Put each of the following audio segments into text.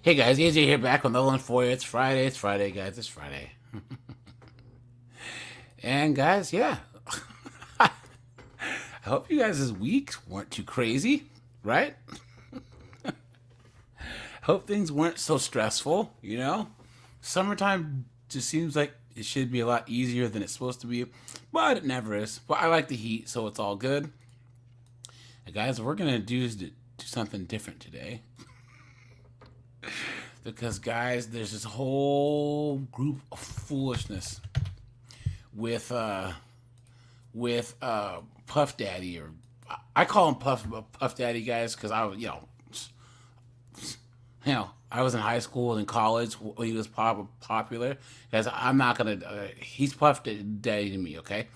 Hey guys, AJ here back on the one for you. It's Friday, guys. It's Friday. And guys, yeah. I hope you guys' weeks weren't too crazy, right? Hope things weren't so stressful, you know? Summertime just seems like it should be a lot easier than it's supposed to be, but it never is. But I like the heat, so it's all good. And guys, we're gonna do something different today. Because guys, there's this whole group of foolishness with Puff Daddy, or I call him Puff Daddy, guys, because I was in high school and in college when he was popular. Guys, I'm not gonna. He's Puff Daddy to me, okay?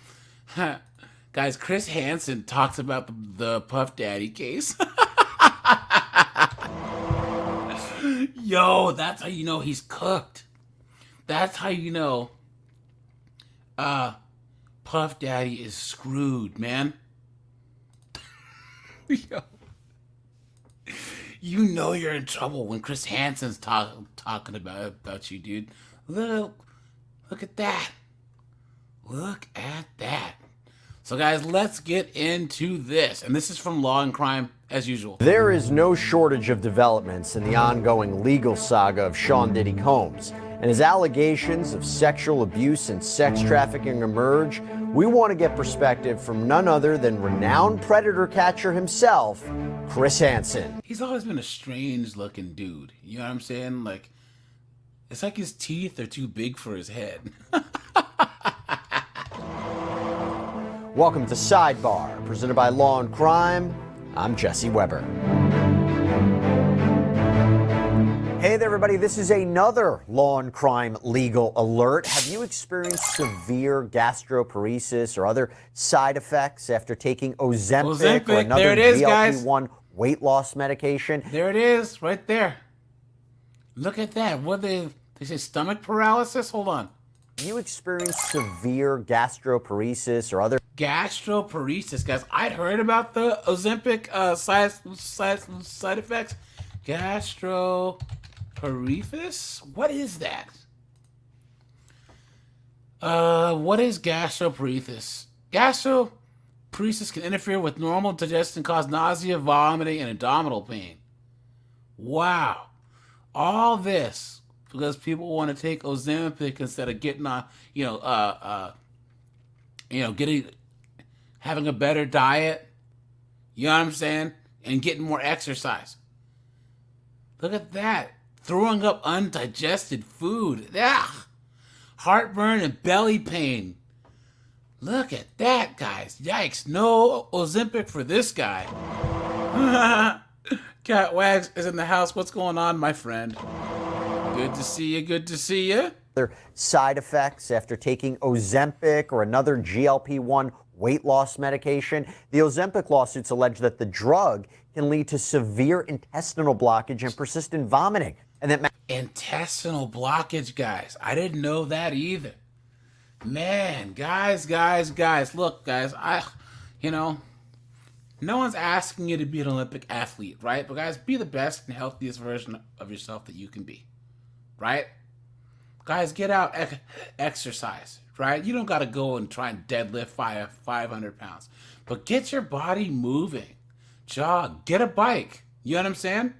Guys, Chris Hansen talks about the Puff Daddy case. Yo, that's how you know he's cooked. That's how you know Puff Daddy is screwed, man. Yo. You know you're in trouble when Chris Hansen's talking about you, dude. Look at that. Look at that. So guys, let's get into this. And this is from Law and Crime, as usual. There is no shortage of developments in the ongoing legal saga of Sean Diddy Combs. And as allegations of sexual abuse and sex trafficking emerge, we want to get perspective from none other than renowned predator catcher himself, Chris Hansen. He's always been a strange looking dude. You know what I'm saying? Like, it's like his teeth are too big for his head. Welcome to Sidebar, presented by Law and Crime. I'm Jesse Weber. Hey there, everybody. This is another Law and Crime legal alert. Have you experienced severe gastroparesis or other side effects after taking Ozempic or another GLP-1 weight loss medication? There it is, right there. Look at that. What they say, stomach paralysis? Hold on. You experienced severe gastroparesis or other gastroparesis, guys. I'd heard about the Ozempic side effects. Gastroparesis? What is that? What is gastroparesis? Gastroparesis can interfere with normal digestion and cause nausea, vomiting, and abdominal pain. Wow. All this because people want to take Ozempic instead of getting on, having a better diet. You know what I'm saying? And getting more exercise. Look at that. Throwing up undigested food. Ah, heartburn and belly pain. Look at that, guys. Yikes. No Ozempic for this guy. Cat Wags is in the house. What's going on, my friend? Good to see you. Good to see you. Other side effects after taking Ozempic or another GLP-1 weight loss medication. The Ozempic lawsuits allege that the drug can lead to severe intestinal blockage and persistent vomiting. And that intestinal blockage, guys. I didn't know that either. Man, guys. Look, guys, no one's asking you to be an Olympic athlete, right? But guys, be the best and healthiest version of yourself that you can be, right? Guys, get out, exercise, right? You don't got to go and try and deadlift 500 pounds. But get your body moving. Jog. Get a bike. You know what I'm saying?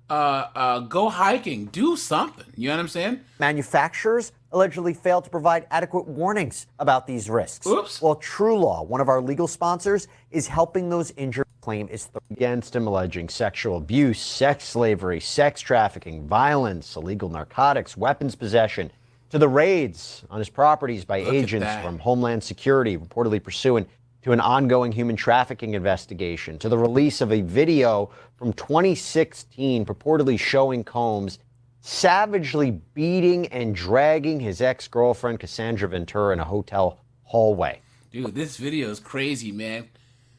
Go hiking. Do something. You know what I'm saying? Manufacturers allegedly failed to provide adequate warnings about these risks. Oops. Well, True Law, one of our legal sponsors, is helping those injured. Claim is against him, alleging sexual abuse, sex slavery, sex trafficking, violence, illegal narcotics, weapons possession, to the raids on his properties by agents from Homeland Security, reportedly pursuant to an ongoing human trafficking investigation, to the release of a video from 2016 purportedly showing Combs savagely beating and dragging his ex-girlfriend Cassandra Ventura in a hotel hallway. Dude, this video is crazy, man.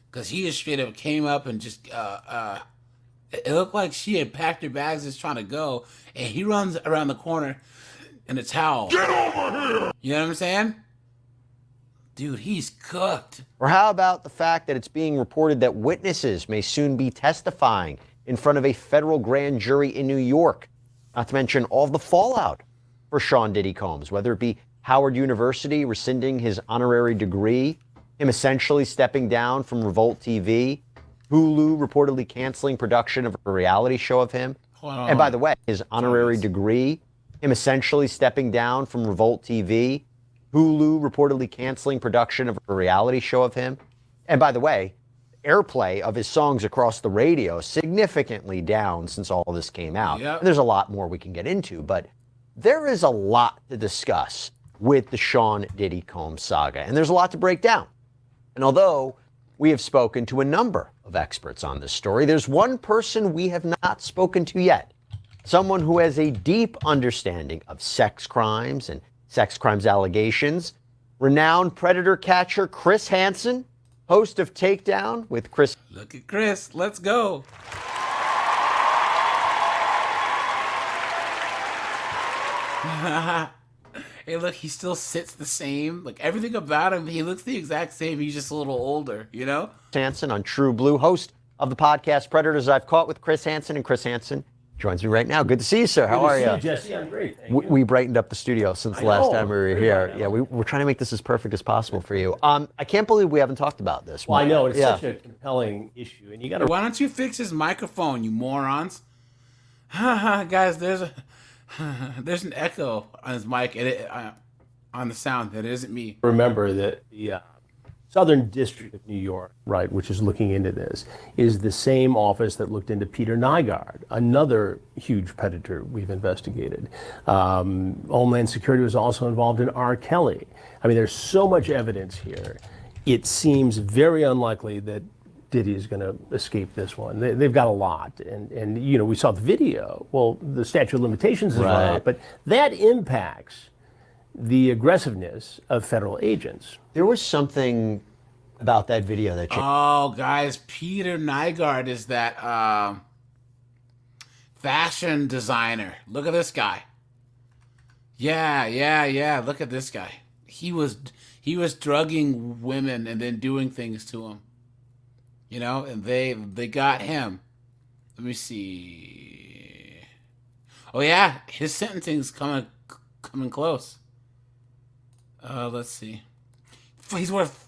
Because he just straight up came up and just, it looked like she had packed her bags just trying to go. And he runs around the corner in a towel. Get over here! You know what I'm saying? Dude, he's cooked. Or how about the fact that it's being reported that witnesses may soon be testifying in front of a federal grand jury in New York Not to mention all the fallout for Sean Diddy Combs, whether it be Howard University rescinding his honorary degree, him essentially stepping down from Revolt TV, Hulu reportedly canceling production of a reality show of him. And by the way, his honorary degree, him essentially stepping down from Revolt TV, Hulu reportedly canceling production of a reality show of him. And by the way, airplay of his songs across the radio significantly down since all this came out. Yep. And there's a lot more we can get into, but there is a lot to discuss with the Sean Diddy Combs saga, and there's a lot to break down. And although we have spoken to a number of experts on this story, there's one person we have not spoken to yet, someone who has a deep understanding of sex crimes and sex crimes allegations, renowned predator catcher Chris Hansen, host of Takedown with Chris. Look at Chris. Let's go. Hey, look, he still sits the same. Like, everything about him, he looks the exact same. He's just a little older, you know? Hansen on True Blue, host of the podcast Predators I've Caught with Chris Hansen. And Chris Hansen joins me right now. Good to see you, sir. How are you? Jesse, I'm great. We brightened up the studio since the last time we were here. Yeah, we're trying to make this as perfect as possible for you. I can't believe we haven't talked about this. Well, I know. It's such a compelling issue. And you got to. Why don't you fix his microphone, you morons? Guys, there's an echo on his mic on the sound. That isn't me. remember that the Southern District of New York, right, which is looking into this, is the same office that looked into Peter Nygaard, another huge predator we've investigated. Homeland Security was also involved in R. Kelly. I mean, there's so much evidence here. It seems very unlikely that Diddy is going to escape this one. They've got a lot, and you know, we saw the video. Well, the statute of limitations is run out, but that impacts the aggressiveness of federal agents. There was something about that video that Oh, guys, Peter Nygaard is that fashion designer. Look at this guy. Yeah. Look at this guy. He was drugging women and then doing things to them. You know, and they got him. Let me see. Oh yeah, his sentencing's coming close. Let's see. He's worth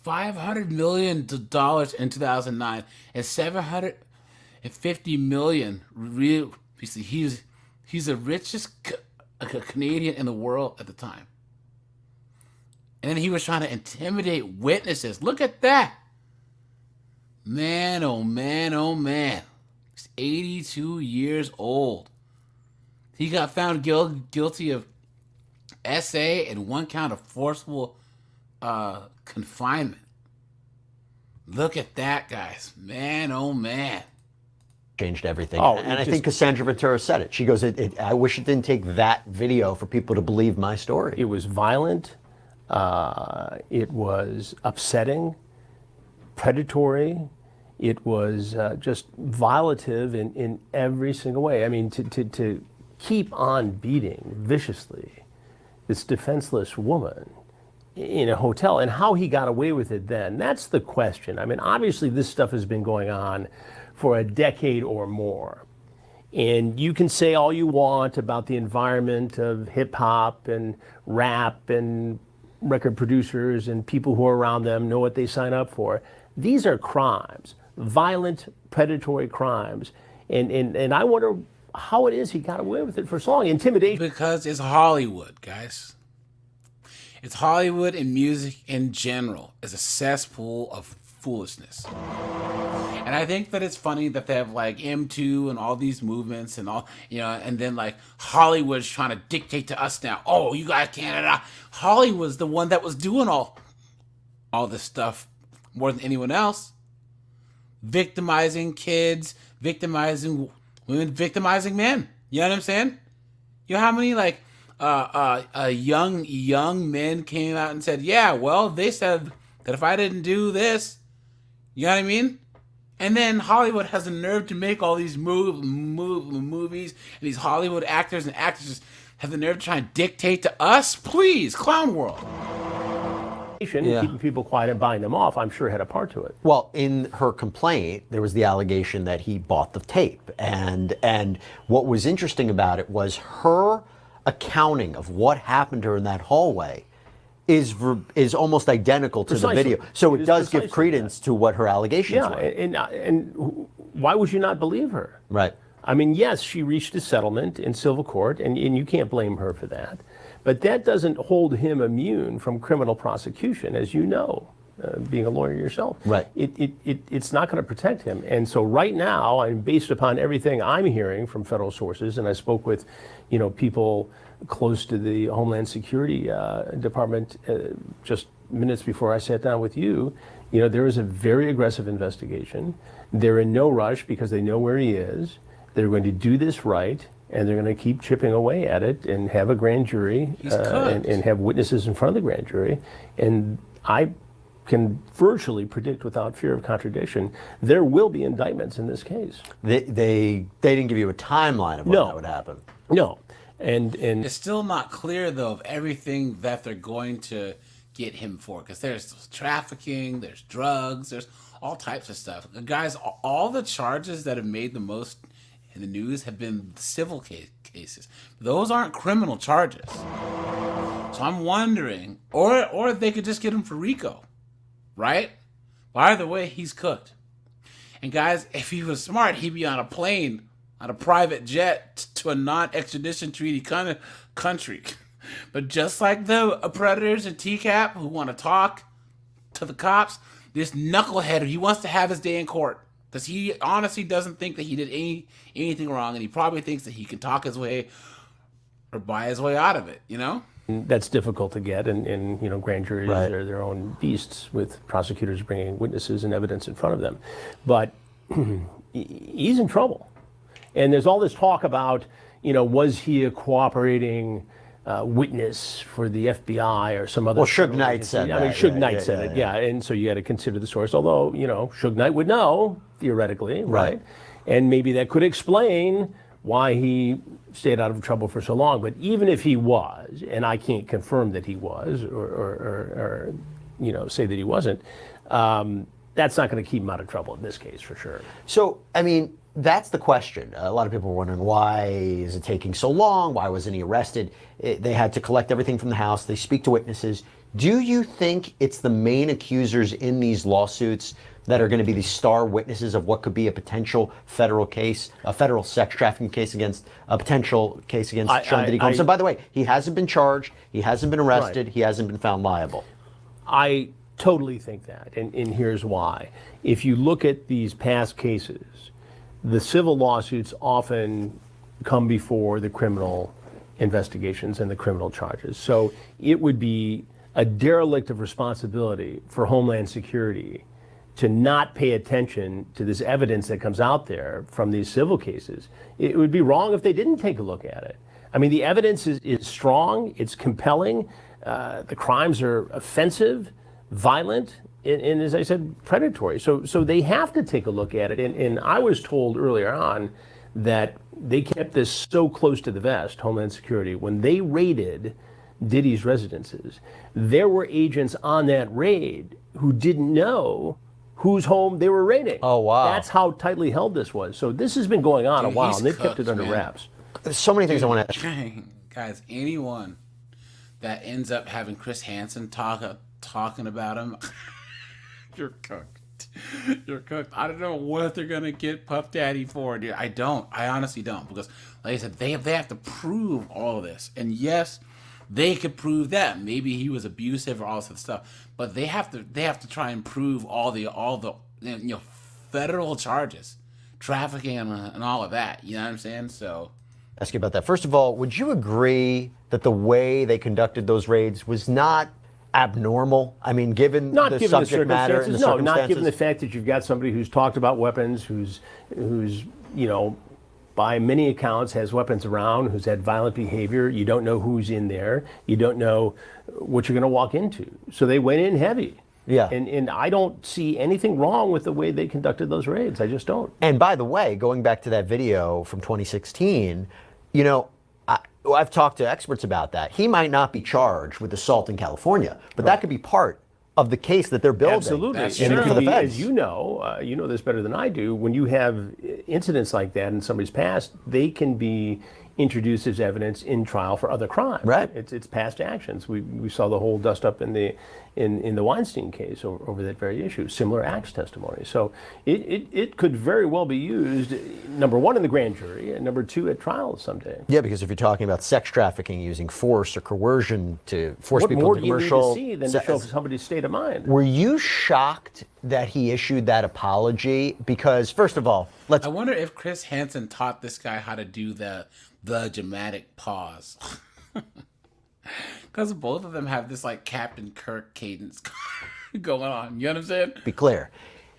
$500 million in 2009 and $750 million. Real, he's the richest Canadian in the world at the time. And then he was trying to intimidate witnesses. Look at that. Man, oh man, oh man. He's 82 years old. He got found guilty of SA and one count of forcible confinement. Look at that, guys. Man, oh man. changed everything. And I think Cassandra Ventura said it. She goes, I wish it didn't take that video for people to believe my story. It was violent. It was upsetting, predatory. It was just violative in every single way. I mean, to keep on beating viciously this defenseless woman in a hotel, and how he got away with it then, that's the question. I mean, obviously this stuff has been going on for a decade or more. And you can say all you want about the environment of hip hop and rap and record producers and people who are around them know what they sign up for. These are crimes, violent, predatory crimes. And I wonder how it is he got away with it for so long. Intimidation. Because it's Hollywood, guys. It's Hollywood, and music in general is a cesspool of foolishness. And I think that it's funny that they have like M2 and all these movements and all, you know, and then like Hollywood's trying to dictate to us now. Oh, you guys can't. Hollywood's the one that was doing all this stuff more than anyone else. Victimizing kids, victimizing women, victimizing men. You know what I'm saying? You know how many like young men came out and said, yeah, well, they said that if I didn't do this, you know what I mean? And then Hollywood has the nerve to make all these movies, and these Hollywood actors and actresses have the nerve to try and dictate to us? Please, Clown World. keeping people quiet and buying them off, I'm sure had a part to it. Well, in her complaint, there was the allegation that he bought the tape. And what was interesting about it was her accounting of what happened to her in that hallway is almost identical to the video. So it does give credence to what her allegations were. And why would you not believe her? Right. I mean, yes, she reached a settlement in civil court, and you can't blame her for that. But that doesn't hold him immune from criminal prosecution, as you know, being a lawyer yourself. Right. It's not going to protect him. And so right now, and based upon everything I'm hearing from federal sources, and I spoke with, people close to the Homeland Security Department just minutes before I sat down with you, there is a very aggressive investigation. They're in no rush because they know where he is. They're going to do this right, and they're going to keep chipping away at it and have a grand jury and have witnesses in front of the grand jury. And I can virtually predict without fear of contradiction, there will be indictments in this case. They didn't give you a timeline of when that would happen. No. And it's still not clear, though, of everything that they're going to get him for. Because there's trafficking, there's drugs, there's all types of stuff. Guys, all the charges that have made the most in the news have been civil cases. Those aren't criminal charges. So I'm wondering, or they could just get him for RICO, right? By the way, he's cooked. And guys, if he was smart, he'd be on a plane, on a private jet to a non-extradition treaty kind of country. But just like the predators in TCAP who want to talk to the cops, this knucklehead, he wants to have his day in court. Because he honestly doesn't think that he did anything wrong, and he probably thinks that he can talk his way or buy his way out of it, That's difficult to get, and grand juries are their own beasts with prosecutors bringing witnesses and evidence in front of them. But he's in trouble. And there's all this talk about, was he a cooperating witness for the FBI or some other... Well, Suge Knight said that. I mean, Suge Knight said it, yeah. And so you got to consider the source, although, Suge Knight would know, theoretically, right? And maybe that could explain why he stayed out of trouble for so long. But even if he was, and I can't confirm that he was, or say that he wasn't, that's not going to keep him out of trouble in this case, for sure. So, I mean, that's the question. A lot of people are wondering, why is it taking so long? Why wasn't he arrested? They had to collect everything from the house. They speak to witnesses. Do you think it's the main accusers in these lawsuits that are going to be the star witnesses of what could be a potential federal case, a federal sex trafficking case against, a potential case against Sean Diddy Combs? And by the way, he hasn't been charged. He hasn't been arrested. He hasn't been found liable. I totally think that, and here's why. If you look at these past cases, the civil lawsuits often come before the criminal investigations and the criminal charges. So it would be a derelict of responsibility for Homeland Security to not pay attention to this evidence that comes out there from these civil cases. It would be wrong if they didn't take a look at it. I mean, the evidence is strong, it's compelling, the crimes are offensive, violent, and as I said, predatory. So they have to take a look at it. And I was told earlier on that they kept this so close to the vest, Homeland Security, when they raided Diddy's residences, there were agents on that raid who didn't know whose home they were raiding. Oh, wow. That's how tightly held this was. So this has been going on a while, and they've kept it under wraps. There's so many things I want to ask. Guys, anyone that ends up having Chris Hansen talking about him, you're cooked. You're cooked. I don't know what they're going to get Puff Daddy for, dude. I honestly don't. Because, like I said, they have to prove all of this. And yes, they could prove that. Maybe he was abusive or all this stuff. But they have to try and prove all the federal charges. Trafficking and all of that. You know what I'm saying? So ask you about that. First of all, would you agree that the way they conducted those raids was not abnormal? I mean, given the subject matter and the circumstances? No, not given the fact that you've got somebody who's talked about weapons, who's by many accounts has weapons around, who's had violent behavior. You don't know who's in there. You don't know what you're going to walk into. So they went in heavy. Yeah. And I don't see anything wrong with the way they conducted those raids. I just don't. And by the way, going back to that video from 2016, I've talked to experts about that. He might not be charged with assault in California, but that could be part of the case that they're building. Absolutely. That's And it true. could For the be, feds. as you know this better than I do, when you have incidents like that in somebody's past, they can be introduced as evidence in trial for other crimes. Right. It's past actions. We saw the whole dust up in the Weinstein case over that very issue, similar acts testimony. So it could very well be used, number one, in the grand jury, and number two, at trial someday. Yeah, because if you're talking about sex trafficking using force or coercion to force What people more into do you need commercial to see than to show somebody's state of mind? Were you shocked that he issued that apology? Because first of all, I wonder if Chris Hansen taught this guy how to do the dramatic pause. Because both of them have this like Captain Kirk cadence going on. You know what I'm saying? be clear,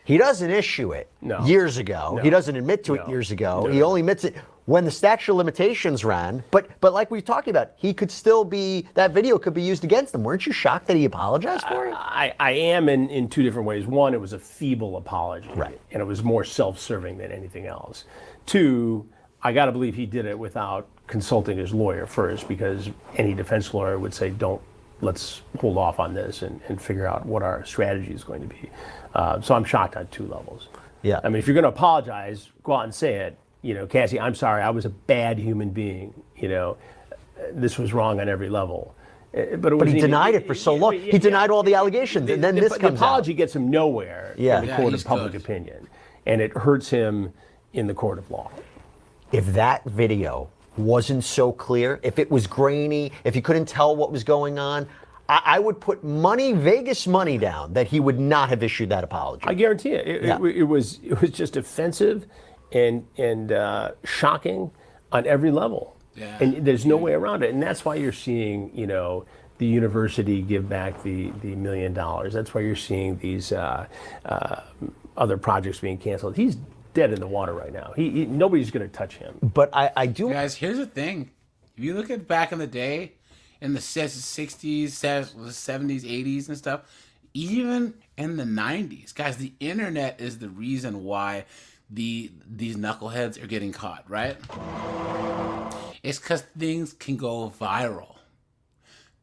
he doesn't issue it No. years ago. No. He doesn't admit to it No. years ago. No. He only admits it when the statute of limitations ran. But like we were talking about, he could still be, that video could be used against him. Weren't you shocked that he apologized for it? I am in two different ways. One, it was a feeble apology, Right. and it was more self-serving than anything else. Two, I got to believe he did it without consulting his lawyer first, because any defense lawyer would say, let's hold off on this and figure out what our strategy is going to be. So I'm shocked on two levels. Yeah. I mean, if you're going to apologize, go out and say it. Cassie, I'm sorry, I was a bad human being. This was wrong on every level. But he denied it for so long. He denied all the allegations, and then this the comes apology out. gets him nowhere Yeah. in the Yeah, court of he's public good. opinion, and it hurts him in the court of law. If that video wasn't so clear, if it was grainy, if you couldn't tell what was going on, I would put Vegas money down that he would not have issued that apology. I guarantee it. It was just offensive and shocking on every level. Yeah. And there's no way around it. And that's why you're seeing, the university give back the $1 million. That's why you're seeing these other projects being canceled. He's dead in the water right now. Nobody's going to touch him. But I do. Guys, here's the thing. If you look at back in the day, in the 60s, 70s, 80s and stuff, even in the 90s, guys, the internet is the reason why these knuckleheads are getting caught, right? It's because things can go viral.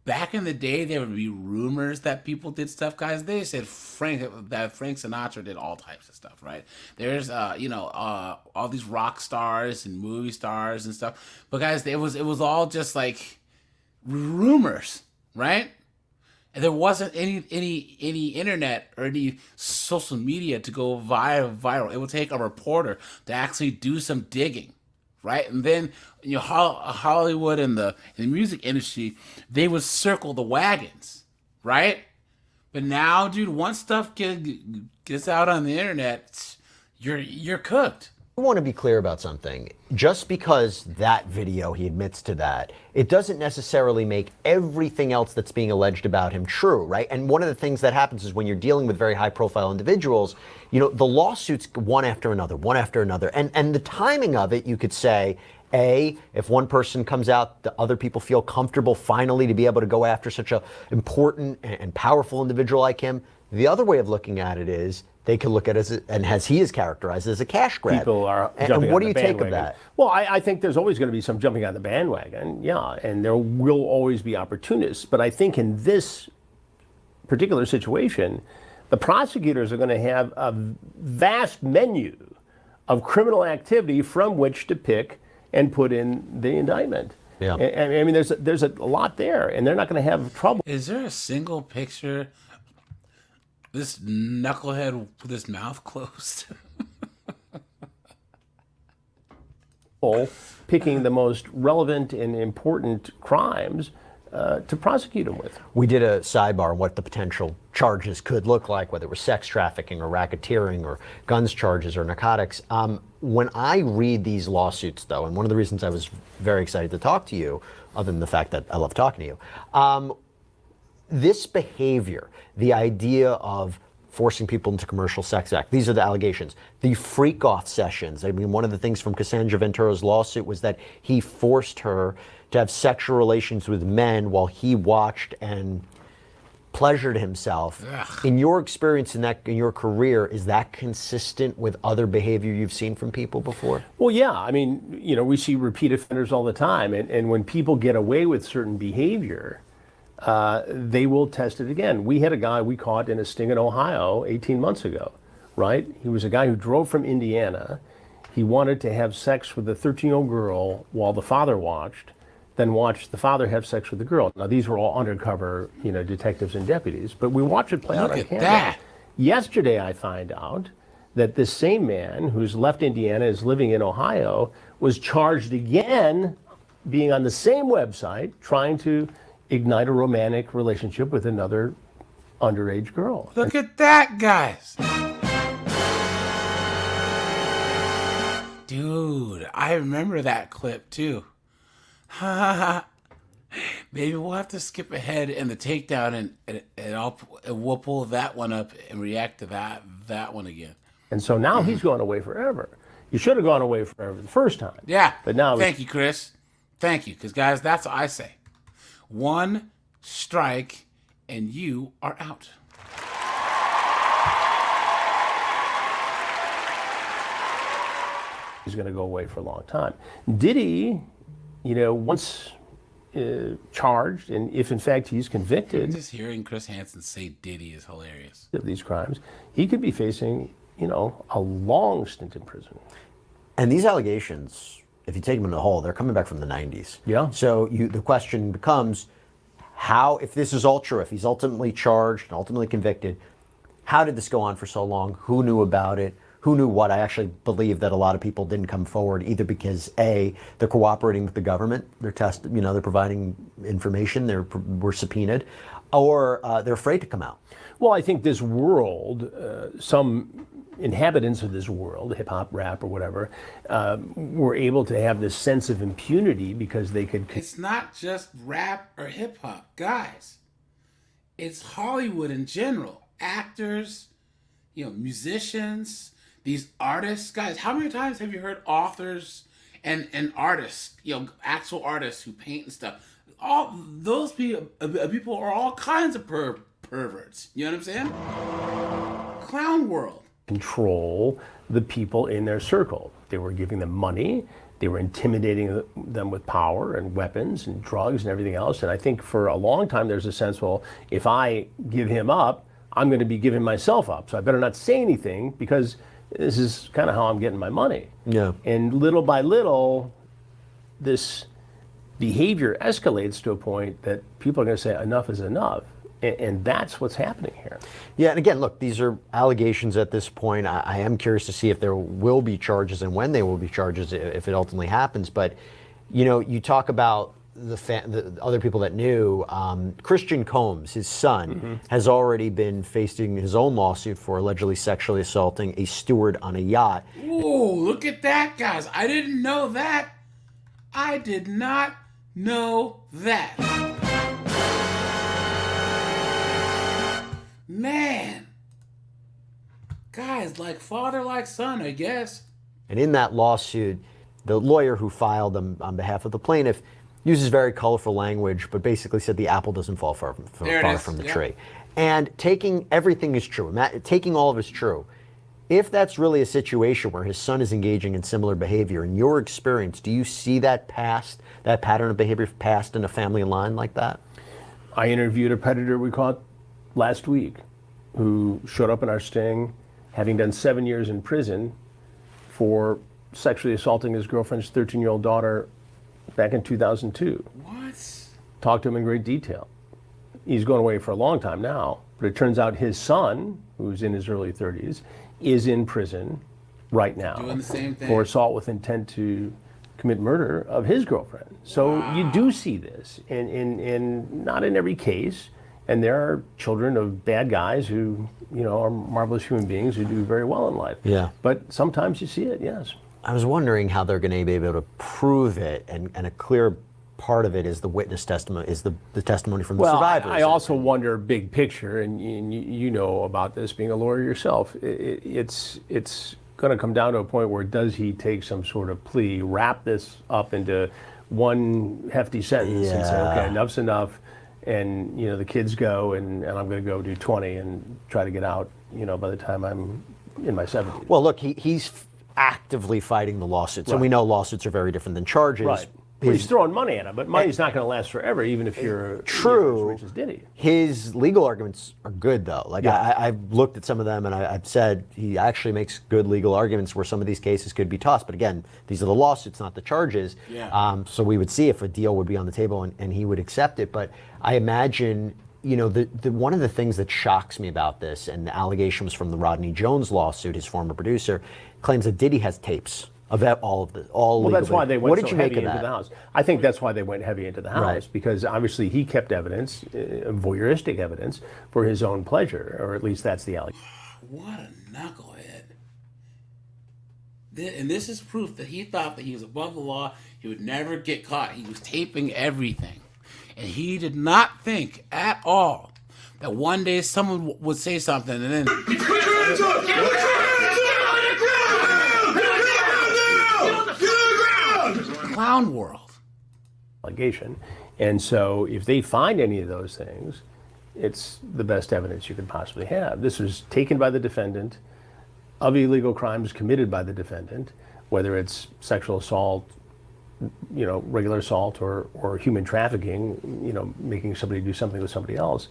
Back in the day, there would be rumors that people did stuff, guys. They said that Frank Sinatra did all types of stuff, right? There's, all these rock stars and movie stars and stuff. But guys, it was all just like rumors, right? And there wasn't any internet or any social media to go viral. It would take a reporter to actually do some digging. Right, and then Hollywood and the music industry, they would circle the wagons, right? But now, dude, once stuff gets out on the internet, you're cooked. I want to be clear about something. Just because that video, he admits to that, it doesn't necessarily make everything else that's being alleged about him true, right? And one of the things that happens is when you're dealing with very high-profile individuals, the lawsuits one after another, and the timing of it, you could say, if one person comes out, the other people feel comfortable finally to be able to go after such an important and powerful individual like him. The other way of looking at it is they could look at it as he is characterized as a cash grab. People are and jumping what on do the you take of bandwagon. that? Well, I think there's always going to be some jumping on the bandwagon, yeah, and there will always be opportunists. But I think in this particular situation, the prosecutors are going to have a vast menu of criminal activity from which to pick and put in the indictment. Yeah. I mean, there's a lot there, and they're not going to have trouble. Is there a single picture this knucklehead with his mouth closed? Picking the most relevant and important crimes to prosecute him with. We did a sidebar on what the potential charges could look like, whether it was sex trafficking or racketeering or guns charges or narcotics. When I read these lawsuits, though, and one of the reasons I was very excited to talk to you, other than the fact that I love talking to you, this behavior, the idea of forcing people into commercial sex act, these are the allegations. The freak-off sessions, I mean, one of the things from Cassandra Ventura's lawsuit was that he forced her to have sexual relations with men while he watched and pleasured himself. Ugh. In your experience in your career, is that consistent with other behavior you've seen from people before? Well, yeah. I mean, we see repeat offenders all the time. And when people get away with certain behavior, they will test it again. We had a guy we caught in a sting in Ohio 18 months ago, right? He was a guy who drove from Indiana. He wanted to have sex with a 13-year-old girl while the father watched, then watched the father have sex with the girl. Now, these were all undercover, detectives and deputies, but we watched it play out on camera. That. Yesterday, I find out that this same man who's left Indiana, is living in Ohio, was charged again being on the same website trying to ignite a romantic relationship with another underage girl. Look at that, guys. Dude, I remember that clip too. Maybe we'll have to skip ahead in the takedown and we'll pull that one up and react to that one again. And so now he's gone away forever. You should have gone away forever the first time. Yeah. But now thank you, Chris. Thank you. Because, guys, that's what I say. One strike and you are out. he's going to go away for a long time. Diddy, once charged, and if in fact he's convicted, Just hearing Chris Hansen say Diddy is hilarious. of these crimes, he could be facing, a long stint in prison. And these allegations, if you take them in the whole, they're coming back from the 90s. Yeah. So the question becomes, how, if this is all true, if he's ultimately charged and ultimately convicted, how did this go on for so long? Who knew about it? Who knew what? I actually believe that a lot of people didn't come forward either because A, they're cooperating with the government, they're they're providing information, were subpoenaed, or they're afraid to come out. Well, I think this world, some inhabitants of this world, hip hop, rap, or whatever, were able to have this sense of impunity because they could. It's not just rap or hip hop, guys. It's Hollywood in general. Actors, musicians, these artists. Guys, how many times have you heard authors and artists, actual artists who paint and stuff? All those people are all kinds of perverts. You know what I'm saying? Clown world. Control the people in their circle. They were giving them money. They were intimidating them with power and weapons and drugs and everything else. And I think for a long time there's a sense, well, if I give him up, I'm going to be giving myself up. So I better not say anything because this is kind of how I'm getting my money. Yeah. And little by little, this behavior escalates to a point that people are going to say enough is enough. And that's what's happening here. Yeah, and again, look, these are allegations at this point. I am curious to see if there will be charges and when they will be charges if it ultimately happens. But, you talk about the other people that knew. Christian Combs, his son, has already been facing his own lawsuit for allegedly sexually assaulting a steward on a yacht. Whoa, look at that, guys. I didn't know that. I did not know that. Man. Guys, like father, like son, I guess. And in that lawsuit, the lawyer who filed on behalf of the plaintiff uses very colorful language, but basically said the apple doesn't fall far from the tree. And taking everything is true, taking all of it is true. If that's really a situation where his son is engaging in similar behavior, in your experience, do you see that pattern of behavior passed in a family line like that? I interviewed a predator we caught last week who showed up in our sting, having done 7 years in prison for sexually assaulting his girlfriend's 13-year-old daughter back in 2002. What? Talked to him in great detail. He's going away for a long time now, but it turns out his son, who's in his early 30s, is in prison right now Doing the same thing. for assault with intent to commit murder of his girlfriend. So you do see this, and not in every case. And there are children of bad guys who, are marvelous human beings who do very well in life. Yeah. But sometimes you see it, yes. I was wondering how they're going to be able to prove it, and a clear part of it is the witness testimony, is the testimony from the survivors. I also wonder big picture, and you know about this being a lawyer yourself. It's going to come down to a point where does he take some sort of plea, wrap this up into one hefty sentence and say, okay, enough's enough, and the kids go, and I'm going to go do 20 and try to get out, by the time I'm in my 70s. Well, look, he's actively fighting the lawsuits, and we know lawsuits are very different than charges. Right. he's throwing money at him, but money's not going to last forever, even if you're true. as rich as Diddy. His legal arguments are good, though. Like, Yeah. I've looked at some of them, and I've said he actually makes good legal arguments where some of these cases could be tossed. But again, these are the lawsuits, not the charges. Yeah. So we would see if a deal would be on the table, and he would accept it. But I imagine, you know, the one of the things that shocks me about this, and the allegation was from the Rodney Jones lawsuit, his former producer, claims that Diddy has tapes of all of this, all Well, legal. that's why they went What did so you make heavy of into the that? house. I think that's why they went heavy into the house, Right. because obviously he kept evidence, voyeuristic evidence, for his own pleasure, or at least that's the allegation. What a knucklehead. And this is proof that he thought that he was above the law. He would never get caught. He was taping everything. And he did not think at all that one day someone would say something and then... Clown world. Allegation. And so if they find any of those things, it's the best evidence you could possibly have. This was taken by the defendant of illegal crimes committed by the defendant, whether it's sexual assault, you know, regular assault, or human trafficking, you know, making somebody do something with somebody else.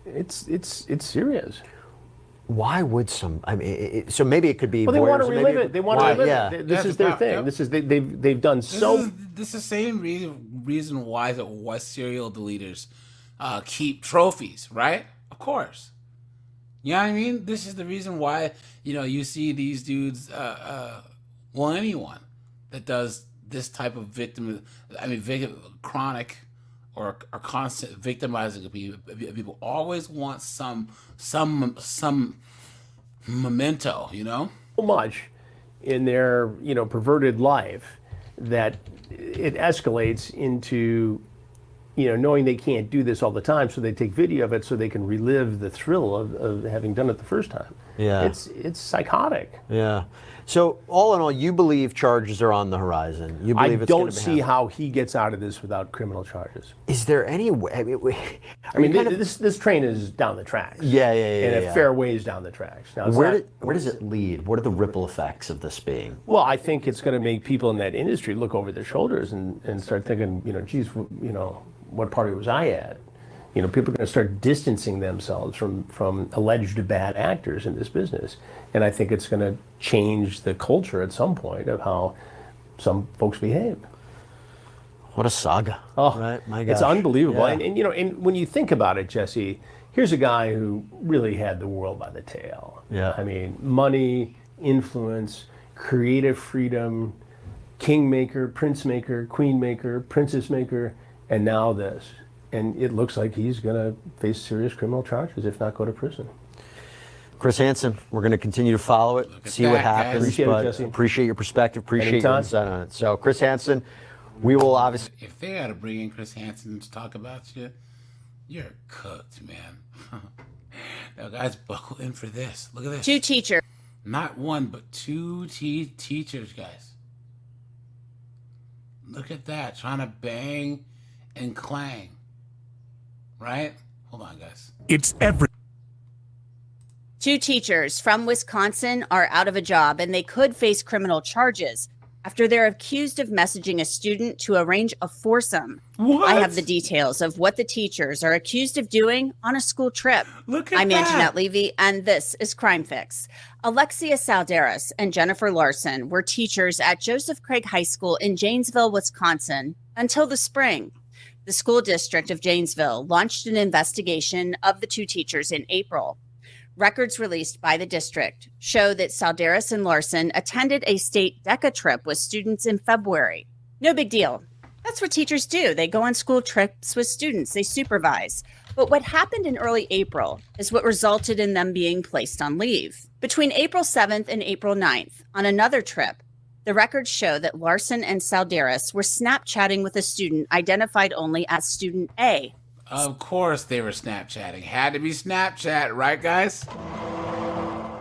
It's serious. Why would some? I mean, so maybe it could be. Well, they want to voyeurism, relive maybe- it. They want to Why? relive Yeah. it. This That's is their about- thing. yep. This is they've done so. This is the same reason why serial deleters keep trophies, right? Of course. You know what I mean? This is the reason why, you know, you see these dudes, well, anyone that does this type of chronic or constant victimizing of people always want some memento, you know? So much in their, you know, perverted life that it escalates into, you know, knowing they can't do this all the time, so they take video of it so they can relive the thrill of having done it the first time. Yeah. It's psychotic. Yeah. So all in all, you believe charges are on the horizon. You I believe it's gonna don't be see happening. how he gets out of this without criminal charges. Is there any way? I mean, this train is down the tracks. Yeah, And a fair ways down the tracks. Now, it's Where not- does it lead? What are the ripple effects of this being? Well, I think it's going to make people in that industry look over their shoulders and start thinking, you know, geez, you know, what party was I at? You know, people are going to start distancing themselves from alleged bad actors in this business. And I think it's going to change the culture at some point of how some folks behave. What a saga! Oh, right, my it's gosh. unbelievable. Yeah. And you know, and when you think about it, Jesse, here's a guy who really had the world by the tail. Yeah. I mean, money, influence, creative freedom, kingmaker, prince maker, queen maker, princess maker, and now this. And it looks like he's going to face serious criminal charges, if not go to prison. Chris Hansen, we're going to continue to follow it, at see that, what guys. happens. Appreciate it, but Jesse. appreciate your perspective, appreciate your Anytime. insight on it. So, Chris Hansen, we will obviously. If they got to bring in Chris Hansen to talk about you, you're cooked, man. Now, guys, buckle in for this. Look at this. 2 teachers. Not one, but 2 teachers, guys. Look at that. Trying to bang and clang. Right? Hold on, guys. It's every 2 teachers from Wisconsin are out of a job, and they could face criminal charges after they're accused of messaging a student to arrange a foursome. What? I have the details of what the teachers are accused of doing on a school trip. Look at I'm that. Anjanette Levy, and this is Crime Fix. Alexia Salderas and Jennifer Larson were teachers at Joseph Craig High School in Janesville, Wisconsin, until the spring. The school district of Janesville launched an investigation of the 2 teachers in April. Records released by the district show that Salderas and Larson attended a state DECA trip with students in February. No big deal. That's what teachers do. They go on school trips with students. They supervise. But what happened in early April is what resulted in them being placed on leave. Between April 7th and April 9th, on another trip, the records show that Larson and Salderas were Snapchatting with a student identified only as Student A. Of course they were Snapchatting. Had to be Snapchat, right, guys?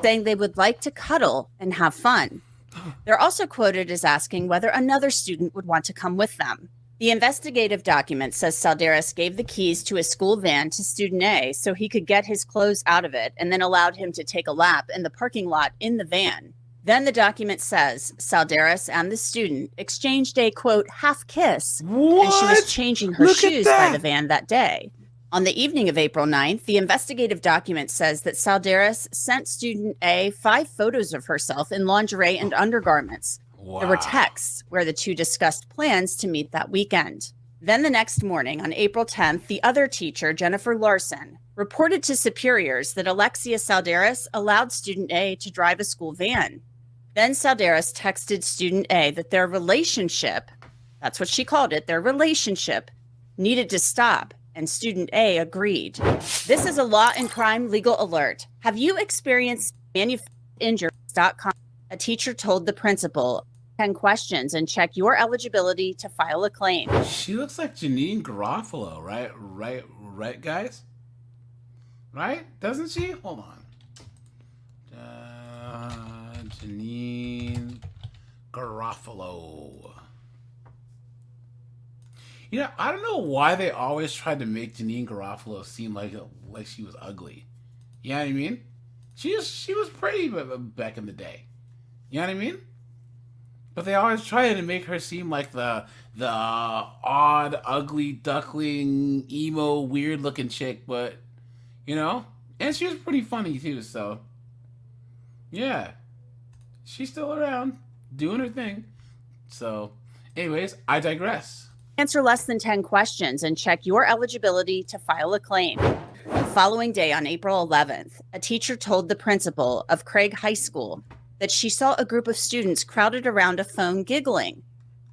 Saying they would like to cuddle and have fun. They're also quoted as asking whether another student would want to come with them. The investigative document says Salderas gave the keys to a school van to student A so he could get his clothes out of it, and then allowed him to take a lap in the parking lot in the van. Then the document says Salderas and the student exchanged a, quote, half kiss, What? and she was changing her Look at shoes by that. the van that day. On the evening of April 9th, the investigative document says that Salderas sent student A 5 photos of herself in lingerie and undergarments. Wow. There were texts where the two discussed plans to meet that weekend. Then the next morning, on April 10th, the other teacher, Jennifer Larson, reported to superiors that Alexia Salderas allowed student A to drive a school van. Then Salderas texted student A that their relationship, that's what she called it, their relationship, needed to stop, and student A agreed. This is a law and crime legal alert. Have you experienced manufacturedinjuries.com? A teacher told the principal 10 questions and check your eligibility to file a claim. She looks like Janine Garofalo, right? Right, guys? Right? Doesn't she? Hold on. Janine Garofalo. You know, I don't know why they always tried to make Janine Garofalo seem like she was ugly. You know what I mean? She was pretty back in the day. You know what I mean? But they always try to make her seem like the odd, ugly, duckling, emo, weird-looking chick. But, you know, and she was pretty funny too. So, yeah, she's still around doing her thing. So, anyways, I digress. Answer less than 10 questions and check your eligibility to file a claim. The following day, on April 11th, a teacher told the principal of Craig High School that she saw a group of students crowded around a phone giggling.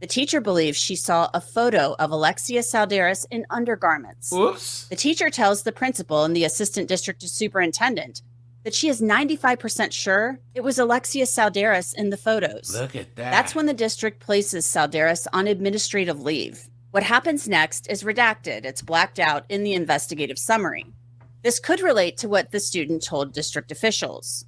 The teacher believes she saw a photo of Alexia Salderas in undergarments. Oops. The teacher tells the principal and the assistant district superintendent that she is 95% sure it was Alexia Salderas in the photos. Look at that. That's when the district places Salderas on administrative leave. What happens next is redacted. It's blacked out in the investigative summary. This could relate to what the student told district officials.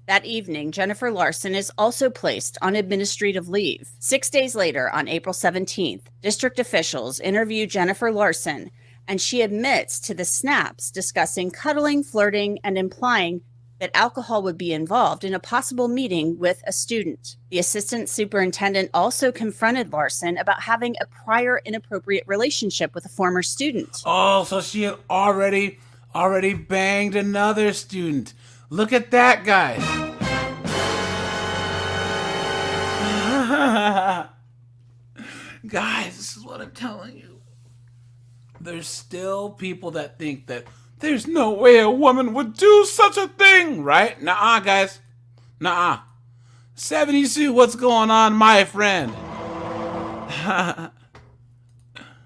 That evening, Jennifer Larson is also placed on administrative leave. 6 days later, on April 17th, district officials interview Jennifer Larson, and she admits to the snaps discussing cuddling, flirting, and implying that alcohol would be involved in a possible meeting with a student. The assistant superintendent also confronted Larson about having a prior inappropriate relationship with a former student. Oh, so she had already banged another student. Look at that, guys. Guys, this is what I'm telling you. There's still people that think that there's no way a woman would do such a thing, right? Nuh-uh, guys. Nuh-uh. 70 Sue, what's going on, my friend?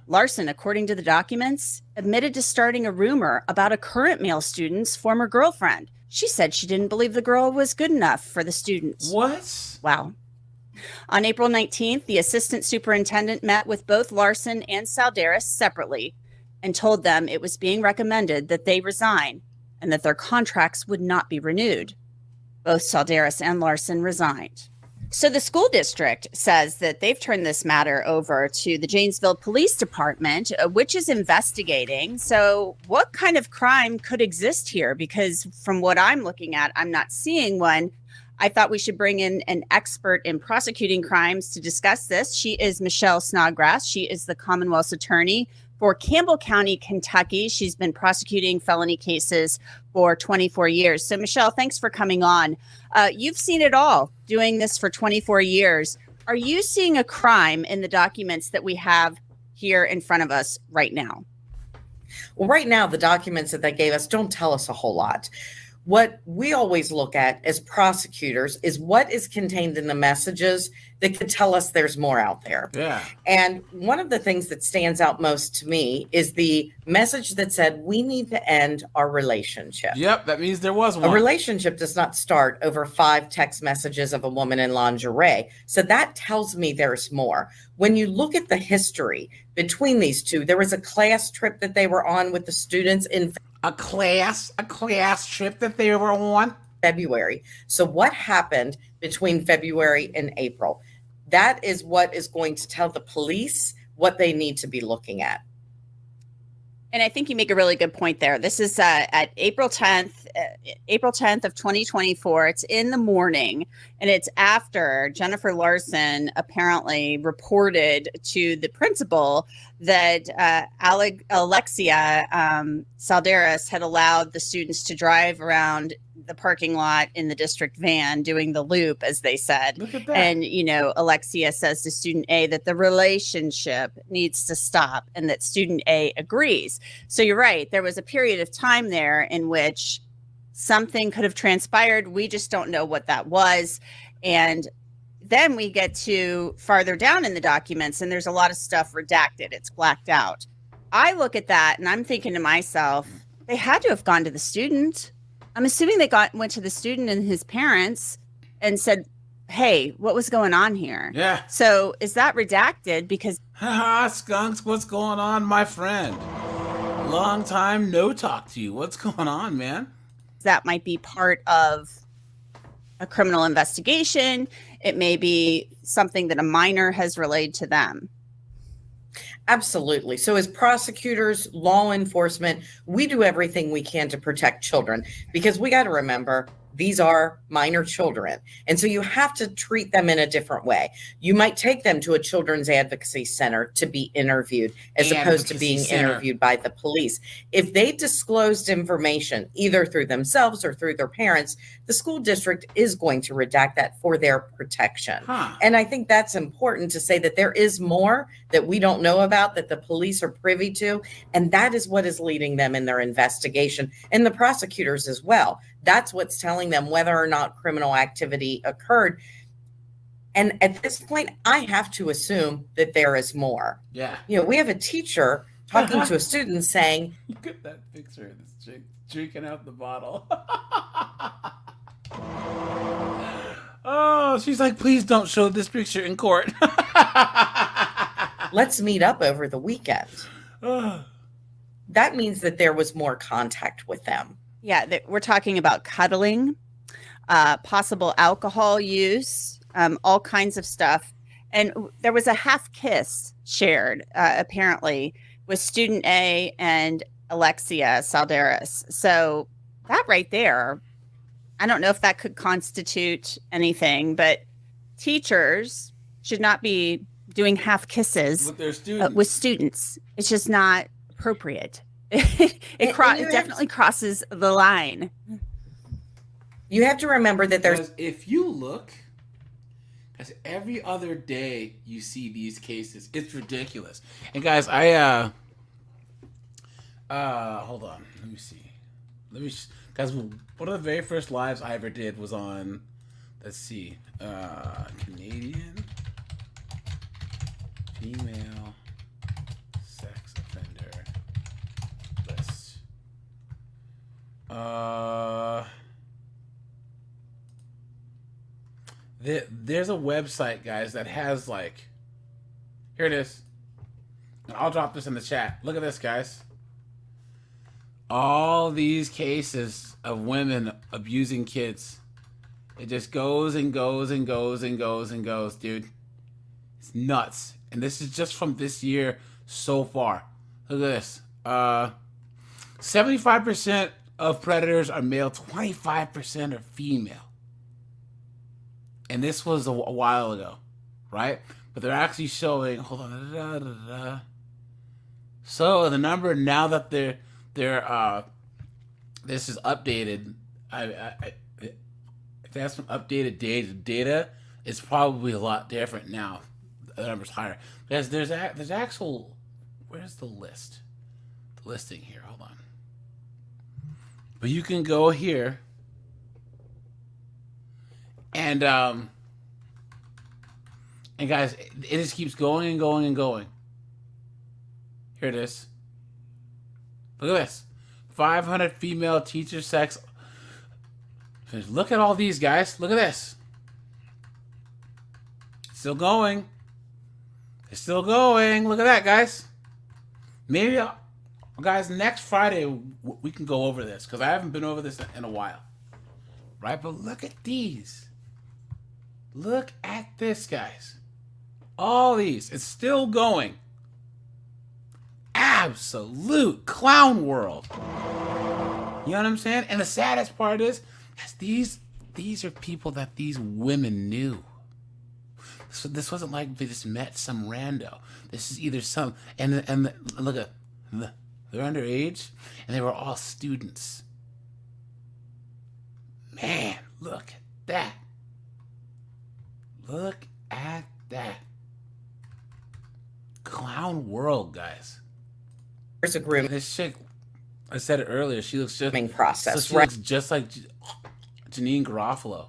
Larson, according to the documents, admitted to starting a rumor about a current male student's former girlfriend. She said she didn't believe the girl was good enough for the student. What? Wow. On April 19th, the assistant superintendent met with both Larson and Salderas separately and told them it was being recommended that they resign and that their contracts would not be renewed. Both Salderas and Larson resigned. So the school district says that they've turned this matter over to the Janesville Police Department, which is investigating. So what kind of crime could exist here? Because from what I'm looking at, I'm not seeing one. I thought we should bring in an expert in prosecuting crimes to discuss this. She is Michelle Snodgrass. She is the Commonwealth's attorney for Campbell County, Kentucky. She's been prosecuting felony cases for 24 years. So, Michelle, thanks for coming on. You've seen it all, doing this for 24 years. Are you seeing a crime in the documents that we have here in front of us right now? Well, right now, the documents that they gave us don't tell us a whole lot. What we always look at as prosecutors is what is contained in the messages that could tell us there's more out there. Yeah. And one of the things that stands out most to me is the message that said, we need to end our relationship. Yep, that means there was one. A relationship does not start over 5 text messages of a woman in lingerie. So that tells me there's more. When you look at the history between these two, there was a class trip that they were on with the students in A class trip that they were on. February. So what happened between February and April? That is what is going to tell the police what they need to be looking at. And I think you make a really good point there. This is at April 10th, April 10th of 2024. It's in the morning, and it's after Jennifer Larson apparently reported to the principal that Alexia Salderas had allowed the students to drive around the parking lot in the district van doing the loop, as they said. Look at that. And, Alexia says to student A that the relationship needs to stop and that student A agrees. So you're right. There was a period of time there in which something could have transpired. We just don't know what that was. And then we get to farther down in the documents, and there's a lot of stuff redacted. It's blacked out. I look at that and I'm thinking to myself, they had to have gone to the student. I'm assuming they went to the student and his parents and said, hey, what was going on here? Yeah. So is that redacted? Because Haha, Skunks, what's going on, my friend? Long time no talk to you. What's going on, man? that might be part of a criminal investigation. It may be something that a minor has relayed to them. Absolutely. So as prosecutors, law enforcement, we do everything we can to protect children, because we got to remember these are minor children. And so you have to treat them in a different way. You might take them to a children's advocacy center to be interviewed as opposed to being interviewed by the police. If they disclosed information either through themselves or through their parents, the school district is going to redact that for their protection. And I think that's important to say that there is more that we don't know about that the police are privy to. And that is what is leading them in their investigation, and the prosecutors as well. That's what's telling them whether or not criminal activity occurred. And at this point, I have to assume that there is more. Yeah. You know, we have a teacher talking to a student saying, look at that picture of this chick drinking out the bottle. Oh, she's like, please don't show this picture in court. let's meet up over the weekend. That means that there was more contact with them. Yeah, we're talking about cuddling, possible alcohol use, all kinds of stuff. And there was a half kiss shared, apparently, with student A and Alexia Salderas. So that right there, I don't know if that could constitute anything, but teachers should not be doing half kisses with their students. With students. It's just not appropriate. It definitely crosses the line. You have to remember that there's... Because if you look, because every other day you see these cases, it's ridiculous. And guys, I hold on, let me see. Guys, one of the very first lives I ever did was on, let's see, Canadian female sex offender list. There's a website, guys, that has like, here it is. I'll drop this in the chat. Look at this, guys. All these cases of women abusing kids. It just goes and goes and goes and goes and goes, dude. It's nuts. And this is just from this year so far. Look at this. 75% of predators are male, 25% are female. And this was a while ago, right? But they're actually showing, hold on. So the number now that they're this is updated. If that's some updated data, it's probably a lot different now. The number's higher because there's actual. Where's the list? The listing here. Hold on. But you can go here, and guys, it just keeps going and going and going. Here it is. Look at this. 500 female teacher sex. Look at all these, guys. Look at this. Still going. It's still going. Look at that, guys. Maybe, guys, next Friday we can go over this because I haven't been over this in a while. Right? But look at these. Look at this, guys. All these. It's still going. absolute clown world. You know what I'm saying? And the saddest part is these are people that these women knew. So this wasn't like they just met some rando. This is either some look at they're underage and they were all students. Man, look at that. Look at that. Clown world, guys. There's a grooming This chick, I said it earlier, she looks just process, she right? looks just like Janine Garofalo.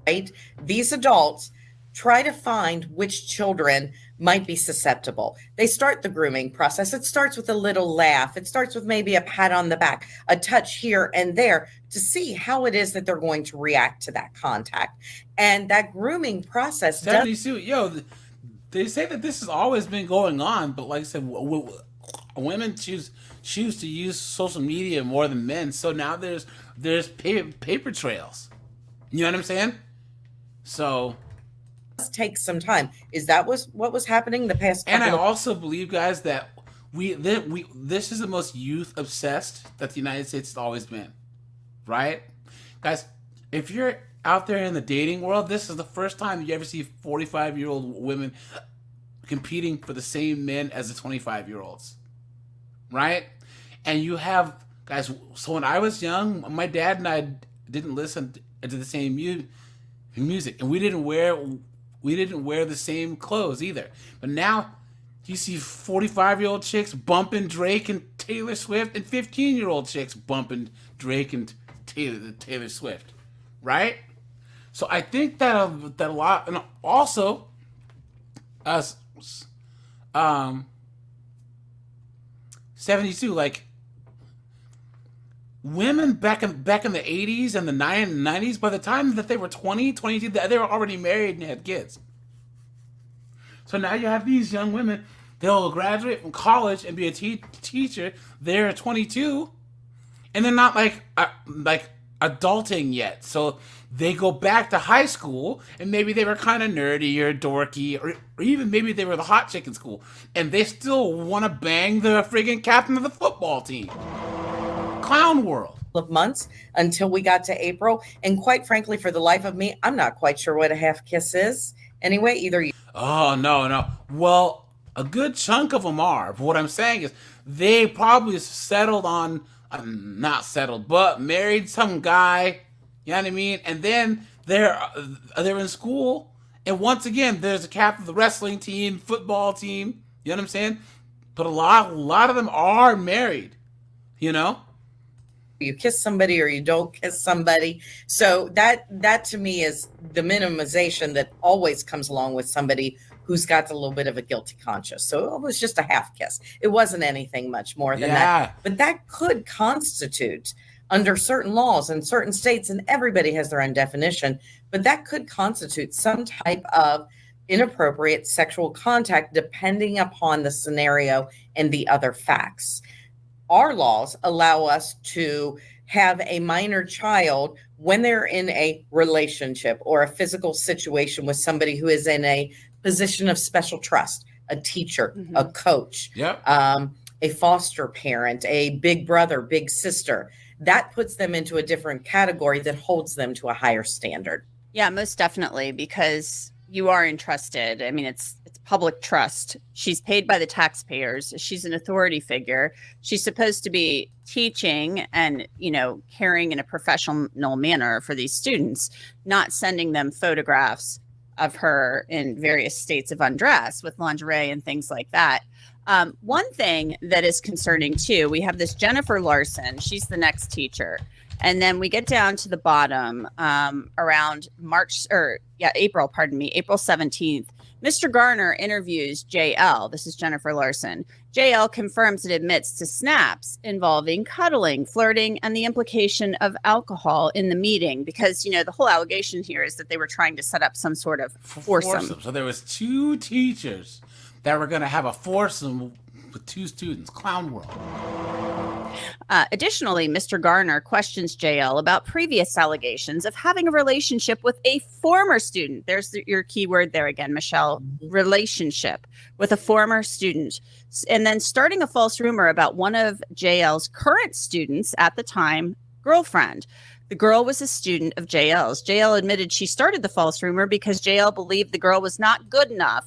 Right? These adults try to find which children might be susceptible. They start the grooming process. It starts with a little laugh. It starts with maybe a pat on the back, a touch here and there to see how it is that they're going to react to that contact. And that grooming process 72, they say that this has always been going on, but like I said, women choose to use social media more than men. So now there's paper trails. You know what I'm saying? So take some time. Is that what was happening the past couple and I of also believe, guys, that this is the most youth obsessed that the United States has always been, right? Guys, if you're out there in the dating world, this is the first time you ever see 45-year-old women competing for the same men as the 25-year-olds, right? And you have, guys, so when I was young, my dad and I didn't listen to the same music, and we didn't wear the same clothes either. But now you see 45-year-old chicks bumping Drake and Taylor Swift, and 15-year-old chicks bumping Drake and Taylor Swift, right? So I think that a lot, and also us 72, like women back in the 80s and the 90s, by the time that they were 20, 22, they were already married and had kids. So now you have these young women, they'll graduate from college and be a teacher. They're 22, and they're not like adulting yet. So they go back to high school, and maybe they were kind of nerdy or dorky, or even maybe they were the hot chick in school, and they still want to bang the friggin' captain of the football team. Clown world. of months until we got to April. And quite frankly, for the life of me, I'm not quite sure what a half kiss is. Anyway, either you. Oh, no. Well, a good chunk of them are. But what I'm saying is they probably settled on, not settled, but married some guy. You know what I mean? And then they're in school. And once again, there's a captain of the wrestling team, football team. You know what I'm saying? But a lot of them are married, you know? You kiss somebody or you don't kiss somebody. So that to me is the minimization that always comes along with somebody who's got a little bit of a guilty conscience. So it was just a half kiss. It wasn't anything much more than that. But that could constitute, under certain laws in certain states, and everybody has their own definition, but that could constitute some type of inappropriate sexual contact depending upon the scenario and the other facts. Our laws allow us to have a minor child when they're in a relationship or a physical situation with somebody who is in a position of special trust, a teacher, a coach, a foster parent, a big brother, big sister. That puts them into a different category that holds them to a higher standard. Yeah, most definitely, because you are entrusted. I mean, it's public trust. She's paid by the taxpayers. She's an authority figure. She's supposed to be teaching and, caring in a professional manner for these students, not sending them photographs of her in various states of undress with lingerie and things like that. One thing that is concerning too, we have this Jennifer Larson. She's the next teacher. And then we get down to the bottom around April 17th. Mr. Garner interviews JL. This is Jennifer Larson. JL confirms and admits to snaps involving cuddling, flirting, and the implication of alcohol in the meeting because, the whole allegation here is that they were trying to set up some sort of foursome. So there was two teachers that were going to have a foursome with two students. Clown world. Additionally, Mr. Garner questions JL about previous allegations of having a relationship with a former student. There's your key word there again, Michelle. Relationship with a former student. And then starting a false rumor about one of JL's current students at the time, girlfriend. The girl was a student of JL's. JL admitted she started the false rumor because JL believed the girl was not good enough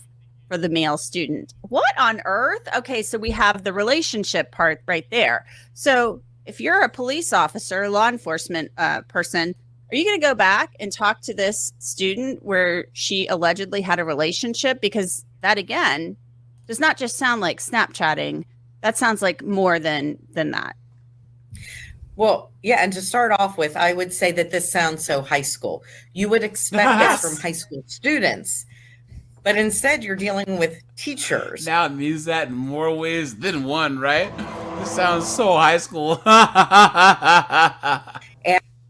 for the male student. What on earth? Okay, so we have the relationship part right there. So if you're a police officer, law enforcement person, are you going to go back and talk to this student where she allegedly had a relationship? Because that, again, does not just sound like Snapchatting. That sounds like more than that. Well, yeah, and to start off with, I would say that this sounds so high school. You would expect this from high school students. But instead, you're dealing with teachers. Now it means that in more ways than one, right? This sounds so high school.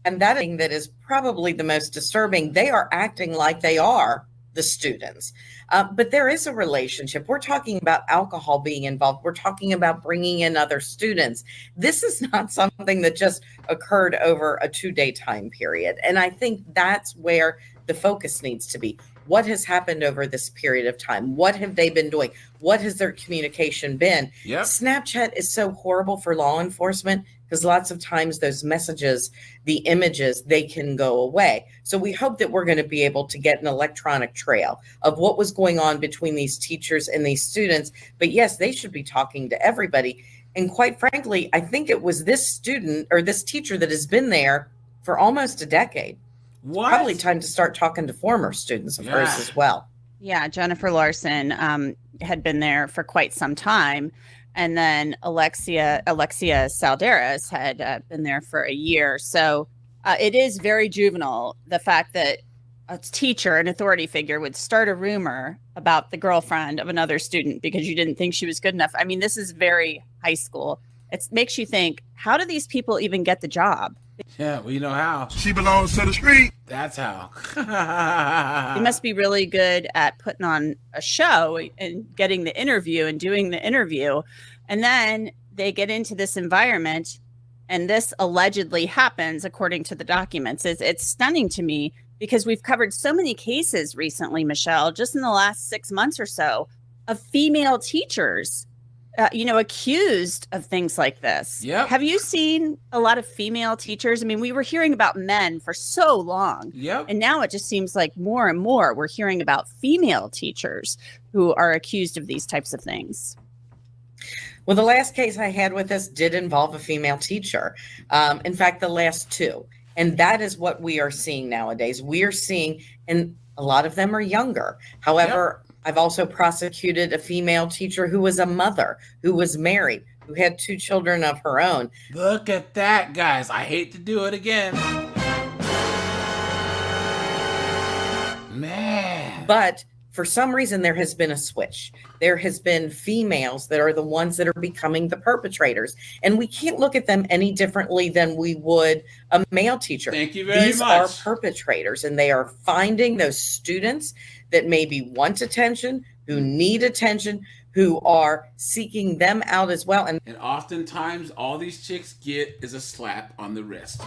And that thing that is probably the most disturbing, they are acting like they are the students. But there is a relationship. We're talking about alcohol being involved. We're talking about bringing in other students. This is not something that just occurred over a 2-day time period. And I think that's where the focus needs to be. What has happened over this period of time? What have they been doing? What has their communication been? Yep. Snapchat is so horrible for law enforcement because lots of times those messages, the images, they can go away. So we hope that we're going to be able to get an electronic trail of what was going on between these teachers and these students. But yes, they should be talking to everybody. And quite frankly, I think it was this student or this teacher that has been there for almost a decade. What? Probably time to start talking to former students of hers as well. Yeah, Jennifer Larson had been there for quite some time. And then Alexia Salderas had been there for a year. So it is very juvenile, the fact that a teacher, an authority figure, would start a rumor about the girlfriend of another student because you didn't think she was good enough. I mean, this is very high school. It makes you think, how do these people even get the job? Yeah, well, you know how. She belongs to the street. That's how. You must be really good at putting on a show and getting the interview and doing the interview. And then they get into this environment and this allegedly happens according to the documents. It's stunning to me because we've covered so many cases recently, Michelle, just in the last 6 months or so, of female teachers accused of things like this. Yep. Have you seen a lot of female teachers? I mean, we were hearing about men for so long. Yep. And now it just seems like more and more we're hearing about female teachers who are accused of these types of things. Well, the last case I had with this did involve a female teacher. In fact, the last two. And that is what we are seeing nowadays. We are seeing, and a lot of them are younger. However, I've also prosecuted a female teacher who was a mother, who was married, who had 2 children of her own. Look at that, guys. I hate to do it again. Man. But for some reason, there has been a switch. There has been females that are the ones that are becoming the perpetrators. And we can't look at them any differently than we would a male teacher. Thank you very These much. are perpetrators, and they are finding those students that maybe want attention, who need attention, who are seeking them out as well. And oftentimes, all these chicks get is a slap on the wrist.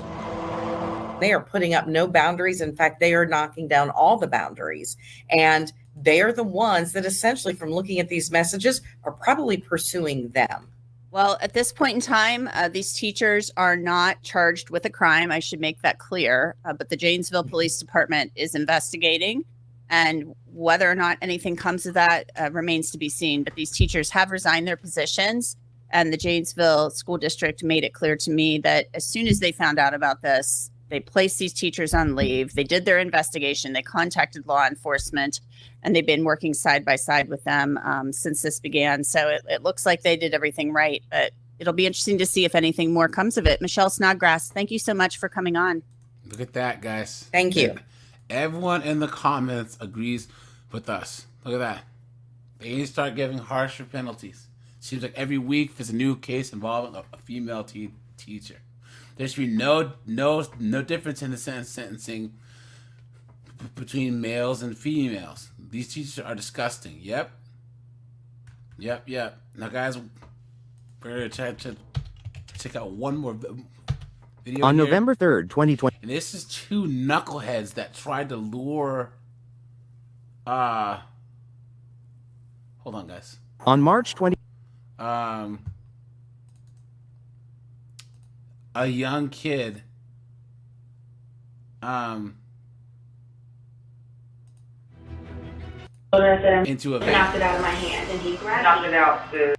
they are putting up no boundaries. In fact, they are knocking down all the boundaries. And they are the ones that essentially, from looking at these messages, are probably pursuing them. Well, at this point in time, these teachers are not charged with a crime. I should make that clear. But the Janesville Police Department is investigating. And whether or not anything comes of that remains to be seen. But these teachers have resigned their positions. And the Janesville School District made it clear to me that as soon as they found out about this, they placed these teachers on leave. They did their investigation. They contacted law enforcement, and they've been working side by side with them since this began. So it looks like they did everything right, but it'll be interesting to see if anything more comes of it. Michelle Snodgrass, thank you so much for coming on. Look at that, guys. Thank you. Everyone in the comments agrees with us. Look at that. They need to start giving harsher penalties. Seems like every week there's a new case involving a female teacher. There should be no difference in the sentencing between males and females. These teachers are disgusting. Yep. Now, guys, we're going to check out one more video On here. November 3rd, 2020. And this is two knuckleheads that tried to lure. Hold on, guys. On March 20. A young kid. Into a van. Knocked it out of my hand, and he grabbed it out.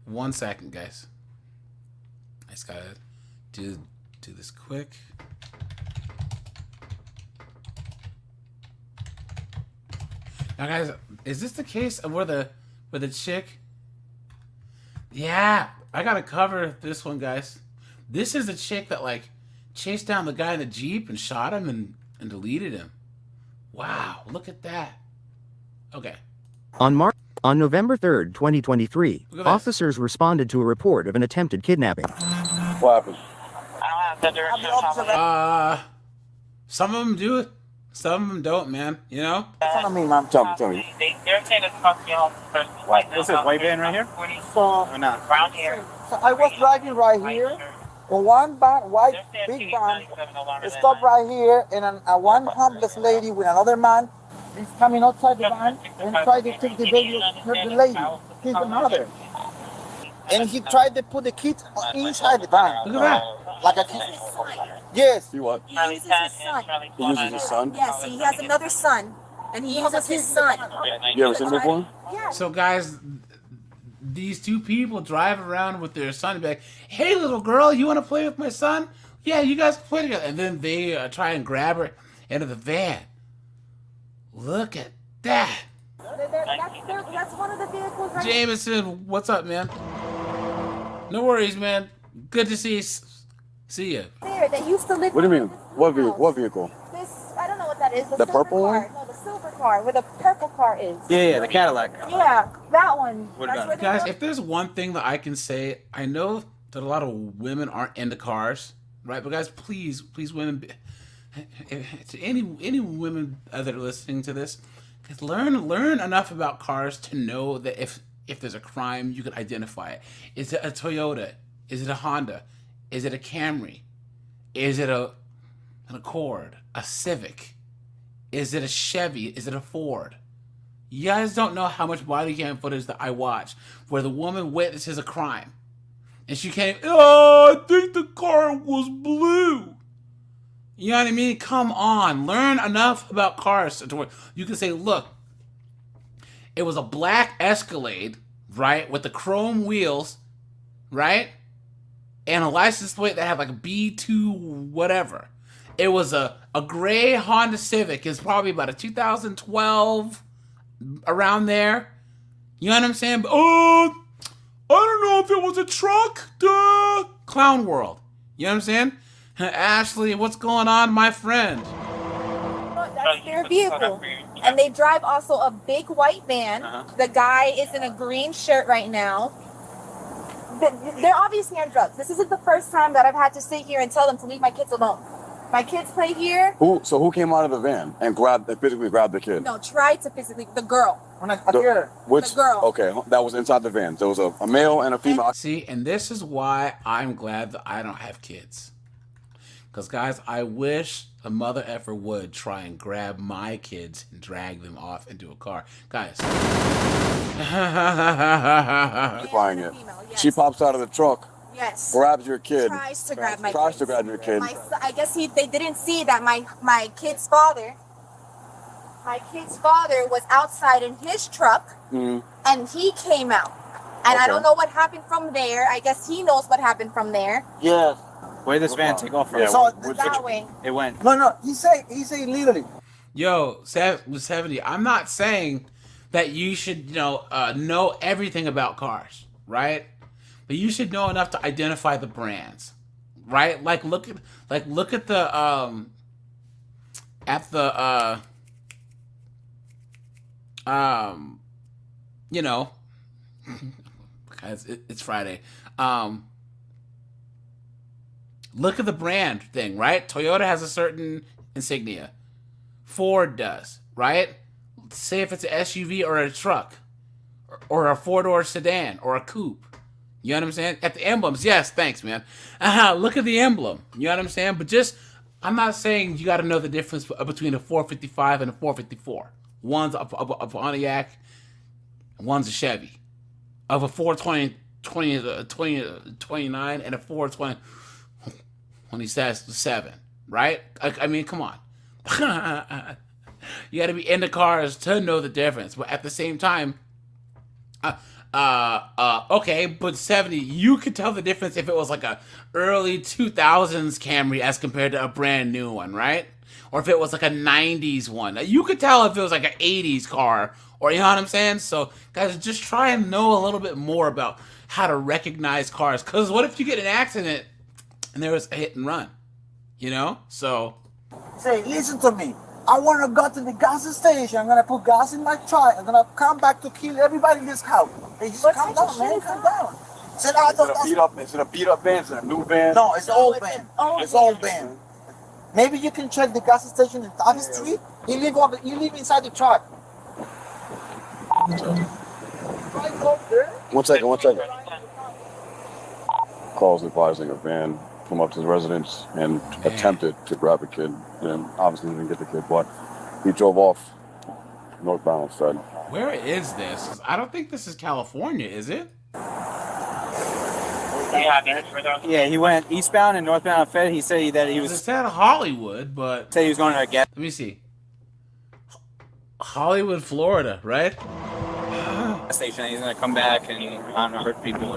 1 second, guys. I just gotta do this quick. Now, guys, is this the case of where the chick? Yeah, I gotta cover this one, guys. This is the chick that like chased down the guy in the Jeep and shot him and deleted him. Wow, look at that. Okay. On November 3rd, 2023, Look at this. officers responded to a report of an attempted kidnapping. What happened? Some of them do it. Some of them don't, man. You know? Tell me, mom. Tell me. They're saying it's fucking on first white. This is white van right here? So, Or not? brown hair. So I was driving right here. One van, white big van, stopped right here, and a one homeless lady with another man is coming outside the van and tried to take the baby of the lady, his mother. And he tried to put the kid inside the van. Look at that. Like a kid. Yes. He what? He uses his son. He uses his son? Yes, he has another son, and he uses his son. You ever seen him before? Yes. So, guys, these two people drive around with their son and be like, "Hey, little girl, you want to play with my son? Yeah, you guys can play together." And then they try and grab her into the van. Look at that. That's one of the vehicles right Jameson, what's up, man? No worries, man. Good to see you. there that used to live. What do you mean? What in the vehicle? house. What vehicle? This, I don't know what that is. The silver purple car. one? No, the silver car, where the purple car is. Yeah, the Cadillac. Yeah, that one. What That's about where it? they Guys, go. if there's one thing that I can say, I know that a lot of women aren't into cars, right? But guys, please, women, to any women that are listening to this, guys, learn enough about cars to know that if there's a crime, you can identify it. Is it a Toyota? Is it a Honda? Is it a Camry? Is it an Accord? A Civic? Is it a Chevy? Is it a Ford? You guys don't know how much body cam footage that I watch where the woman witnesses a crime. And she can't, I think the car was blue. You know what I mean? Come on. Learn enough about cars to where you can say, look, it was a black Escalade, right? With the chrome wheels, right? And a license plate that had like a B2 whatever. It was a gray Honda Civic. It's probably about a 2012, around there. You know what I'm saying? I don't know if it was a truck. Duh. Clown world. You know what I'm saying? Ashley, what's going on, my friend? That's their vehicle. And they drive also a big white van. The guy is in a green shirt right now. They're obviously on drugs. This isn't the first time that I've had to sit here and tell them to leave my kids alone. My kids play here. Who came out of the van and physically grabbed the kid? No, tried to physically. The girl. Which? The girl. Okay, that was inside the van. There was a male and a female. See, and this is why I'm glad that I don't have kids. Because, guys, I wish a mother effer would try and grab my kids and drag them off into a car. Guys. Buying it. Female, yes. She pops out of the truck, Yes. grabs your kid. Tries to grab my Tries kids. to grab your kid. I guess they didn't see that my kid's father was outside in his truck, and he came out. And I Okay. don't know what happened from there. I guess he knows what happened from there. Yes. Where did this van take off from? Yeah, So That way. It went. No. He say literally. Yo, 70, I'm not saying that you should, know everything about cars, right? But you should know enough to identify the brands, right? Like look at the guys, it's Friday. Look at the brand thing, right? Toyota has a certain insignia. Ford does, right? Say if it's an SUV or a truck or a four-door sedan or a coupe. You know what I'm saying? At the emblems, yes, thanks, man. Look at the emblem. You know what I'm saying? But just, I'm not saying you got to know the difference between a 455 and a 454. One's a Pontiac, one's a Chevy. Of a 429 and a 427, right? I mean, come on. You got to be into cars to know the difference. But at the same time, okay, but 70, you could tell the difference if it was like a early 2000s Camry as compared to a brand new one, right? Or if it was like a 90s one. You could tell if it was like an 80s car, or you know what I'm saying? So, guys, just try and know a little bit more about how to recognize cars. Because what if you get in an accident and there was a hit and run? You know? So. Say, listen to me. I want to go to the gas station. I'm going to put gas in my truck. I'm going to come back to kill everybody in this house. Hey, just calm down, man. Calm down. Said, Is it a beat up van? Is it a new van? No, it's old van. It's old van. Maybe you can check the gas station in Tavi Street. You live inside the truck. One second. Calls advising a van come up to the residence and attempted to grab a kid, and obviously didn't get the kid, but he drove off northbound Fed. Where is this? 'Cause I don't think this is California, is it? Yeah, he went eastbound and northbound on Fed. He said that he It was said Hollywood, but he was going to get. let me see. Hollywood, Florida, right? Station. He's gonna come back and I don't know, hurt people.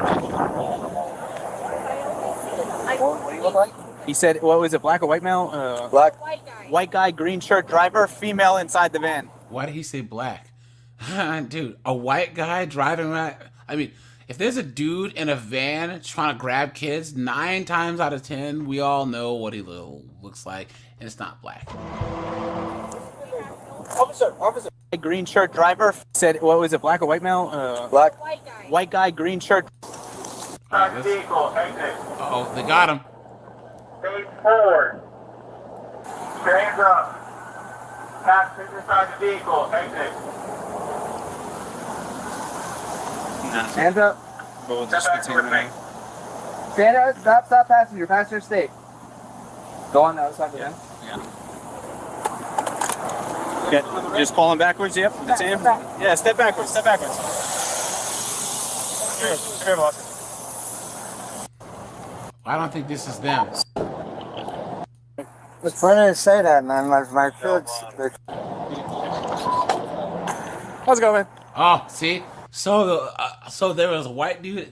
What do you look like? He said, what was it, black or white male? Black. White guy, green shirt, driver, female inside the van. Why did he say black? Dude, a white guy driving around. I mean, if there's a dude in a van trying to grab kids, 9 times out of 10, we all know what he looks like, and it's not black. Officer. Green shirt, driver. Said, what was it, black or white male? Black. White guy, green shirt. Uh-oh, they got him. Stage 4. Hands up. Passengers inside the vehicle. Exit. Hands up. We'll just continue now. Stand up. Stop passenger. Passenger stay. Go on the other side of the van. Okay, just falling backwards, yep. That's him. Yeah, step backwards. Here, boss. I don't think this is them. It's funny to say that, man. My kids. How's it going, man? Oh, see? So there was a white dude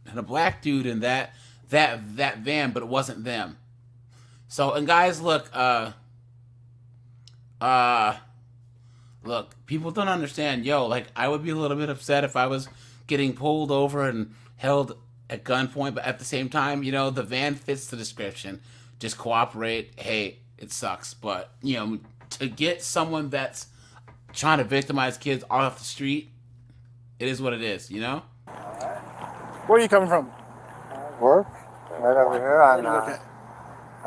and a black dude in that van, but it wasn't them. So, and guys, look, people don't understand. Yo, like, I would be a little bit upset if I was getting pulled over and held at gunpoint, but at the same time, you know, the van fits the description. Just cooperate. Hey, it sucks, but, you know, to get someone that's trying to victimize kids off the street, it is what it is, you know? Where are you coming from? Work? Right over here. I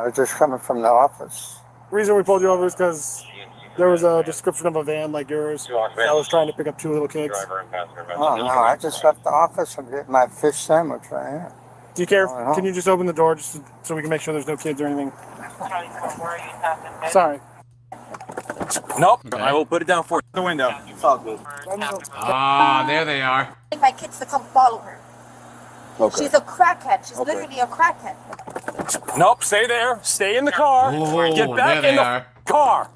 was just coming from the office. The reason we pulled you over is because there was a description of a van like yours that was trying to pick up 2 little kids. Oh, no. I just left the office and get my fish sandwich right here. Do you care? Can you just open the door just so we can make sure there's no kids or anything? Sorry. Nope. Okay. I will put it down for the window. It's all good. Ah, there they are. My kids to come follow her. Okay. She's a crackhead. She's literally a crackhead. Nope. Stay there. Stay in the car. Oh, Get back there in they the are. car.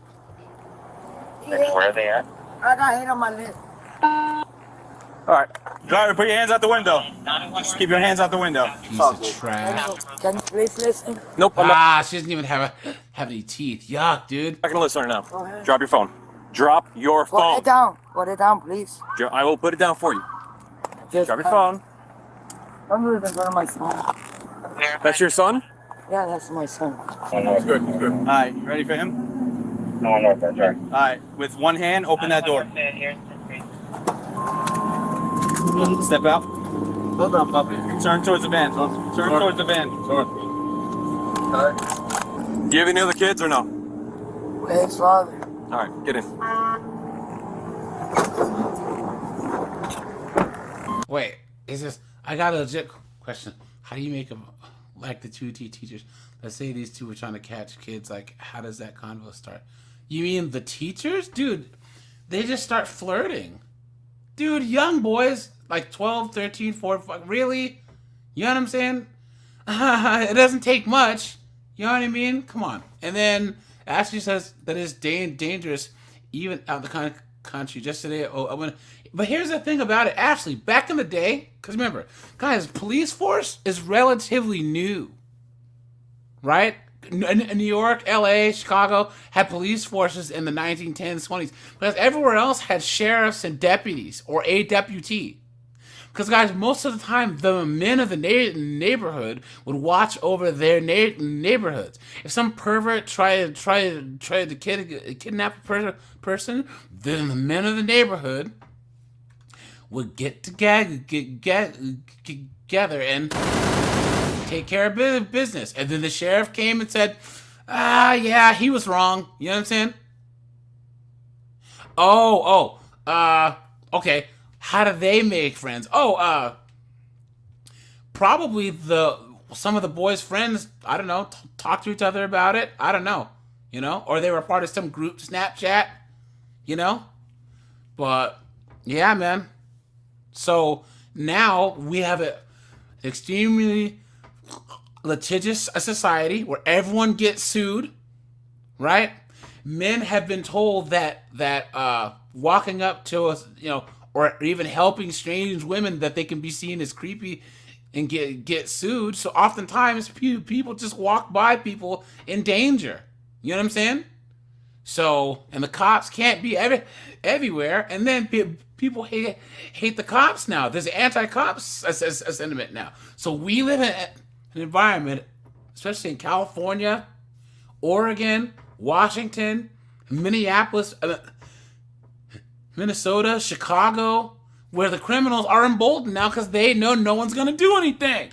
Where are they at? I got hit on my lip. All right. Driver, put your hands out the window. Just keep your hands out the window. Piece of trash. Can you please listen? Nope. I'm not. Ah, she doesn't even have any teeth. Yuck, dude. Not gonna listen right now. Drop your phone. Drop your phone. Put it down, please. I will put it down for you. Just, Drop your phone. I'm moving to my son. That's your son? Yeah, that's my son. Good. All right. You ready for him? No, no, that's right. All right. With one hand, open that door. Step out. Hold on, puppy. Turn towards the van. Turn towards the van. Do you have any other kids or no? Where's father? All right. Get in. Wait, is this? I got a legit Question: how do you make them like the two teachers? Let's say these two were trying to catch kids. Like, how does that convo start? You mean the teachers, dude? They just start flirting, dude. Young boys like 12, 13, 14. Really? You know what I'm saying? It doesn't take much. You know what I mean? Come on. And then Ashley says that it's dangerous, even out the country. Just today, but here's the thing about it, Ashley. Back in the day, because remember, guys, police force is relatively new, right? New York, LA, Chicago had police forces in the 1910s, 20s, because everywhere else had sheriffs and deputies or a deputy. Because, guys, most of the time, the men of the neighborhood would watch over their neighborhoods. If some pervert tried to kidnap a person, then the men of the neighborhood would get together and take care of business. And then the sheriff came and said, yeah, he was wrong. You know what I'm saying? Okay. How do they make friends? Probably some of the boys' friends, I don't know, talk to each other about it. I don't know, or they were part of some group Snapchat, But yeah, man. So now we have an extremely litigious society where everyone gets sued, right? Men have been told that walking up to us, or even helping strange women, that they can be seen as creepy and get sued. So oftentimes people just walk by people in danger. You know what I'm saying? So, and the cops can't be everywhere. And then people hate the cops now. There's anti-cops sentiment now. So we live in an environment, especially in California, Oregon, Washington, Minneapolis, Minnesota, Chicago, where the criminals are emboldened now because they know no one's going to do anything.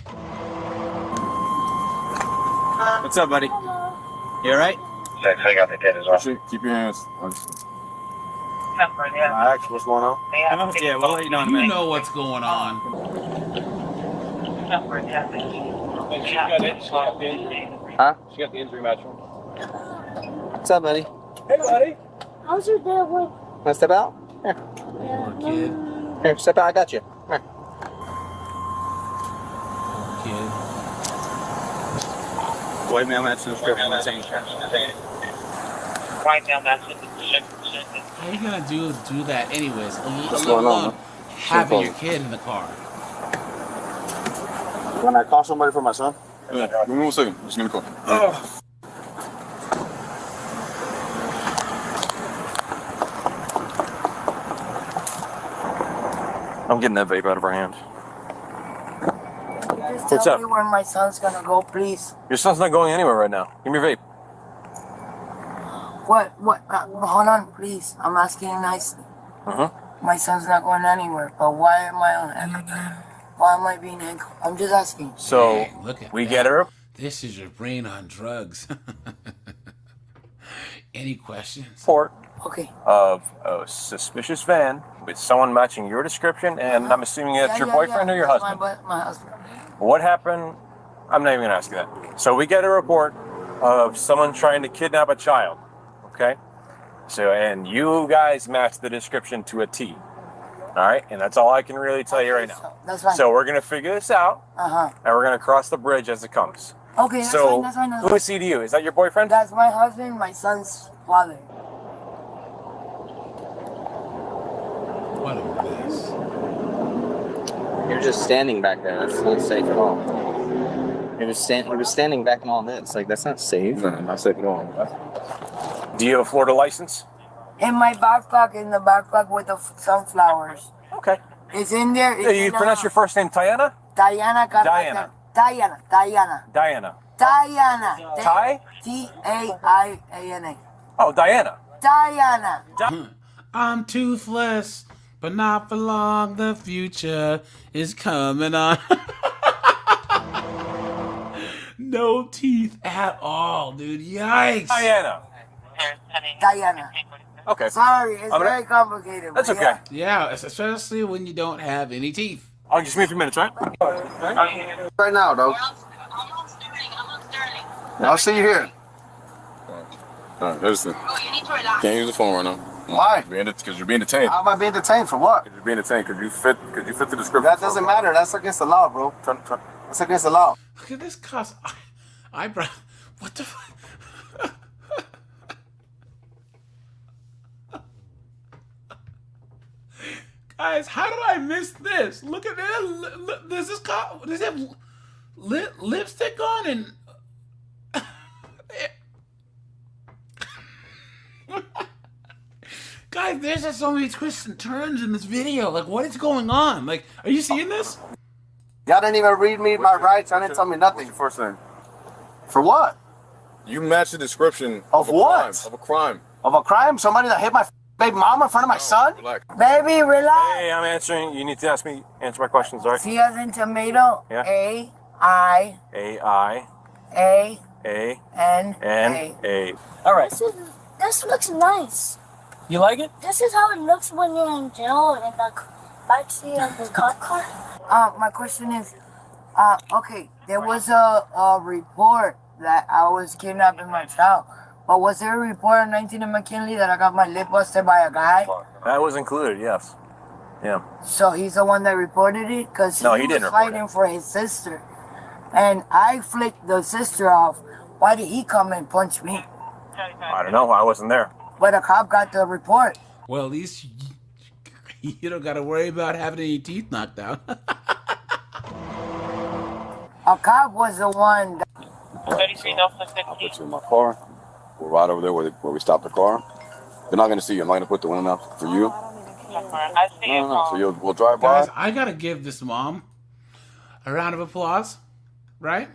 What's up, buddy? You all right? I got the kid as well. Keep your hands. Max, what's going on? Yeah, we'll let you know in a minute. You know what's going on. Huh? She got the injury match. What's up, buddy? Hey, buddy. How's your day? What? Want to step out? Here. Poor kid. Here, step out. I got you. Here. Kid. White male match description. White male match description. How are you gonna do that anyways? What's Let going on, alone man? having your kid in the car. Can I call somebody for my son? Yeah, give me 1 second. I'm just gonna call. I'm getting that vape out of our hands. Just What's tell up? me where my son's gonna go, please. Your son's not going anywhere right now. Give me your vape. What? Hold on, please. I'm asking nicely. My son's not going anywhere, but why am I being angry? I'm just asking. So Hey, look at we that. get her. This is your brain on drugs. Any questions? Report Okay. of a suspicious van with someone matching your description, and I'm assuming it's your boyfriend or your That's husband. My husband. What happened? I'm not even gonna ask you that. So we get a report of someone trying to kidnap a child. Okay. So, and you guys match the description to a T. All right, and that's all I can really tell you right now. That's fine. So we're gonna figure this out, Uh-huh. and we're gonna cross the bridge as it comes. Okay, that's So, fine, that's fine. who is he to you? Is that your boyfriend? That's my husband, my son's father. What a mess. You're just standing back there. That's not safe at all. He was standing back in all this. Like, that's not safe. No, not safe at all. Do you have a Florida license? In my backpack, in the backpack with the sunflowers. Okay. It's in there. It's You in, pronounce your first name Tiana? Diana. Diana. Diana. Diana. Diana. Ty? T-A-I-A-N-A. Oh, Diana. Diana. I'm toothless, but not for long. The future is coming on. No teeth at all, dude. Yikes. Diana. Diana. Okay. Sorry, it's I'm gonna- very complicated. That's but okay. Yeah, especially when you don't have any teeth. I'll just me a few minutes, right? Right now, dog. I'll see you here. All right, listen. Can't use the phone right now. Why? Because you're being detained. How am I being detained for what? You're being detained because you fit the description. That doesn't matter. That's against the law, bro. That's against the law. Look at this cop's eyebrow. What the fuck? Guys, how did I miss this? Look at that. Does this cop, does he have lipstick on and... Guys, there's just so many twists and turns in this video. Like, what is going on? Like, are you seeing this? Y'all didn't even read me my rights. Y'all didn't tell me nothing. What's your first name? For what? You match the description Of what? Of a crime. Of a crime? Somebody that hit my baby mama in front of my son? Relax. Baby, relax. Hey, I'm answering. You need to answer my questions, all right? C as in tomato. Yeah. A-I. A-I. A. A. N. N-A. All right. This looks nice. You like it? This is how it looks when you're in jail in the backseat of the cop car. My question is, okay, there was a report that I was kidnapping my child, but was there a report on 19 and McKinley that I got my lip busted by a guy? That was included, yes. Yeah. So he's the one that reported it? Because No, he was didn't report fighting for his sister. And I flicked the sister off. Why did he come and punch me? I don't know. I wasn't there. But a cop got the report. Well, at least you don't got to worry about having any teeth knocked out. A cop was the one that... I'll put you in my car. We'll ride over there where we stop the car. They're not going to see you. I'm not going to put the window up for you. No. So we'll drive by. Guys, I got to give this mom a round of applause, right?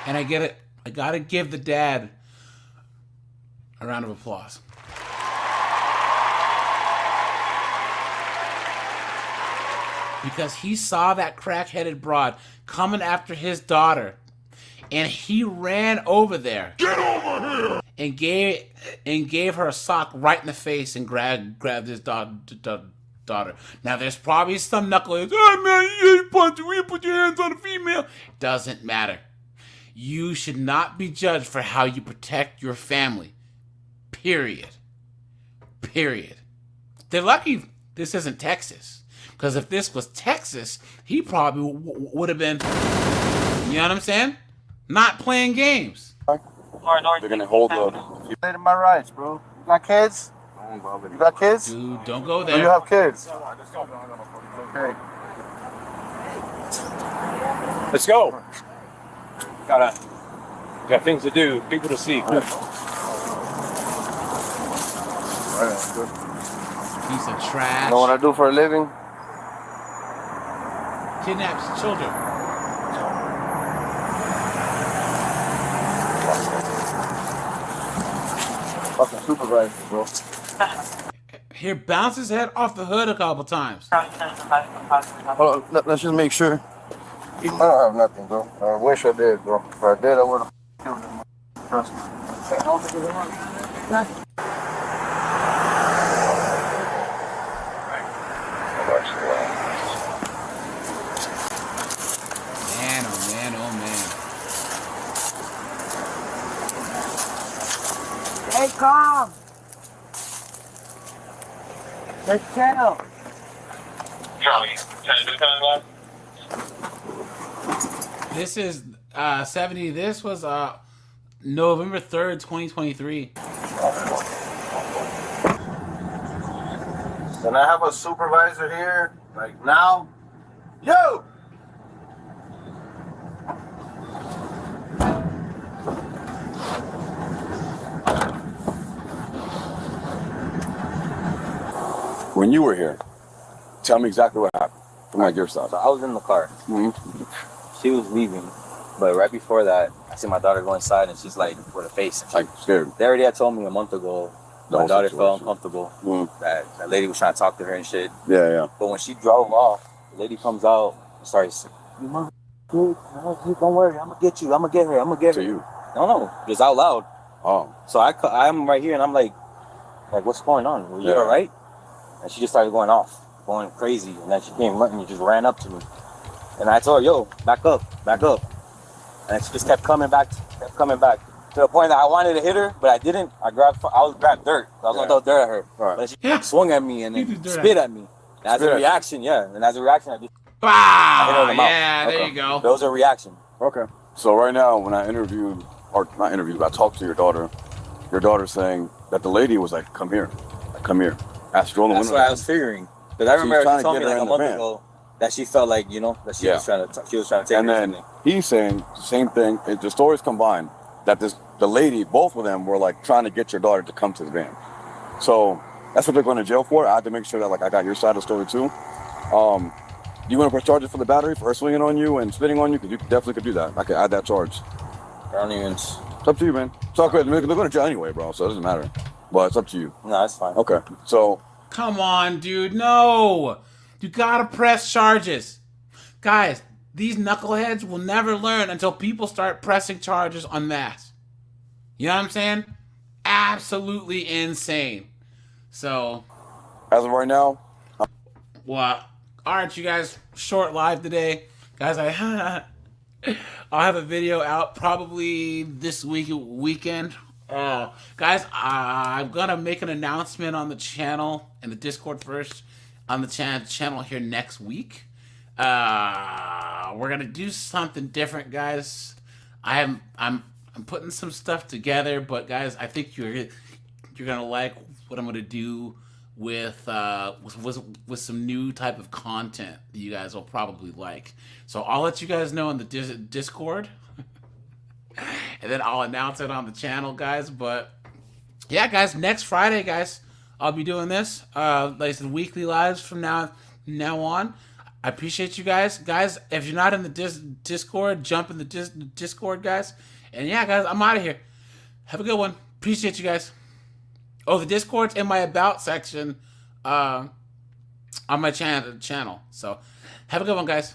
And I got to give the dad a round of applause. Because he saw that crack-headed broad coming after his daughter, and he ran over there. Get over here! And gave her a sock right in the face and grabbed his daughter. Now there's probably some knuckleheads. Oh man, you punch me, you put your hands on a female. Doesn't matter. You should not be judged for how you protect your family. Period. They're lucky this isn't Texas. Because if this was Texas, he probably would have been, you know what I'm saying? Not playing games. They're going to hold the... Violated my rights, bro. You got kids? You got kids? Dude, don't go Do there. you have kids? Okay. Let's go. Got things to do, people to see. Right. Piece of trash. You know what I do for a living? Kidnaps children. Fucking supervisor, bro. Here, bounce his head off the hood a couple times. Hold on, let's just make sure. I don't have nothing, bro. I wish I did, bro. If I did, I would have killed him. Trust me. Man, oh man, oh man. Hey, calm. Let's chill. This is 70. This was November 3rd, 2023. Can I have a supervisor here, like now? Yo! When you were here, tell me exactly what happened from like your side. So I was in the car. She was leaving, but right before that, I see my daughter go inside, and she's like with a face. Like scared. They already had told me a month ago. The My whole daughter situation. felt uncomfortable. That lady was trying to talk to her and shit. Yeah. But when she drove off, the lady comes out and starts, "You mother, dude, no, don't worry, I'm gonna get you. I'm gonna get her. I'm gonna get her." To you. No, just out loud. Oh. So I'm right here, and I'm like, Like, what's going on? Were you Yeah. all right? And she just started going off, going crazy. And then she came running and just ran up to me. And I told her, yo, back up, back up. And she just kept coming back, to the point that I wanted to hit her, but I didn't. I grabbed dirt. I was gonna throw dirt at her, but she swung at me and then spit at me. And as a reaction, I just I hit her in the mouth. Yeah, there you go. That was a reaction. Okay. So right now, when I interviewed, or not interviewed, but I talked to your daughter saying that the lady was like, "Come here, ask her on the That's window." what I was figuring. Because I remember trying she to told get me her like a in the month van. ago that she felt like, that she was trying to take And her then something. he's saying the same thing. The stories combined that the lady, both of them were like trying to get your daughter to come to the van. So that's what they're going to jail for. I had to make sure that like I got your side of the story too. You want to press charges for the battery, for her swinging on you and spitting on you? Because you definitely could do that. I could add that charge. I don't even. It's up to you, man. It's all good. They're going to jail anyway, bro. So it doesn't matter. But it's up to you. No, it's fine. Okay. So Come on, dude. No. You gotta press charges. Guys, these knuckleheads will never learn until people start pressing charges en masse. You know what I'm saying? Absolutely insane. So, as of right now, well, aren't you guys short live today? Guys, I'll have a video out probably this weekend. Guys, I'm gonna make an announcement on the channel and the Discord first, on the channel here next week. We're gonna do something different, guys. I'm putting some stuff together, but guys, I think you're gonna like what I'm gonna do with some new type of content that you guys will probably like. So I'll let you guys know in the Discord. And then I'll announce it on the channel, guys. But yeah, guys, next Friday, guys, I'll be doing this. Like I said, weekly lives from now on. I appreciate you guys. Guys, if you're not in the Discord, jump in the Discord, guys. And yeah, guys, I'm out of here. Have a good one. Appreciate you guys. Oh, the Discord's in my About section on my channel. So have a good one, guys.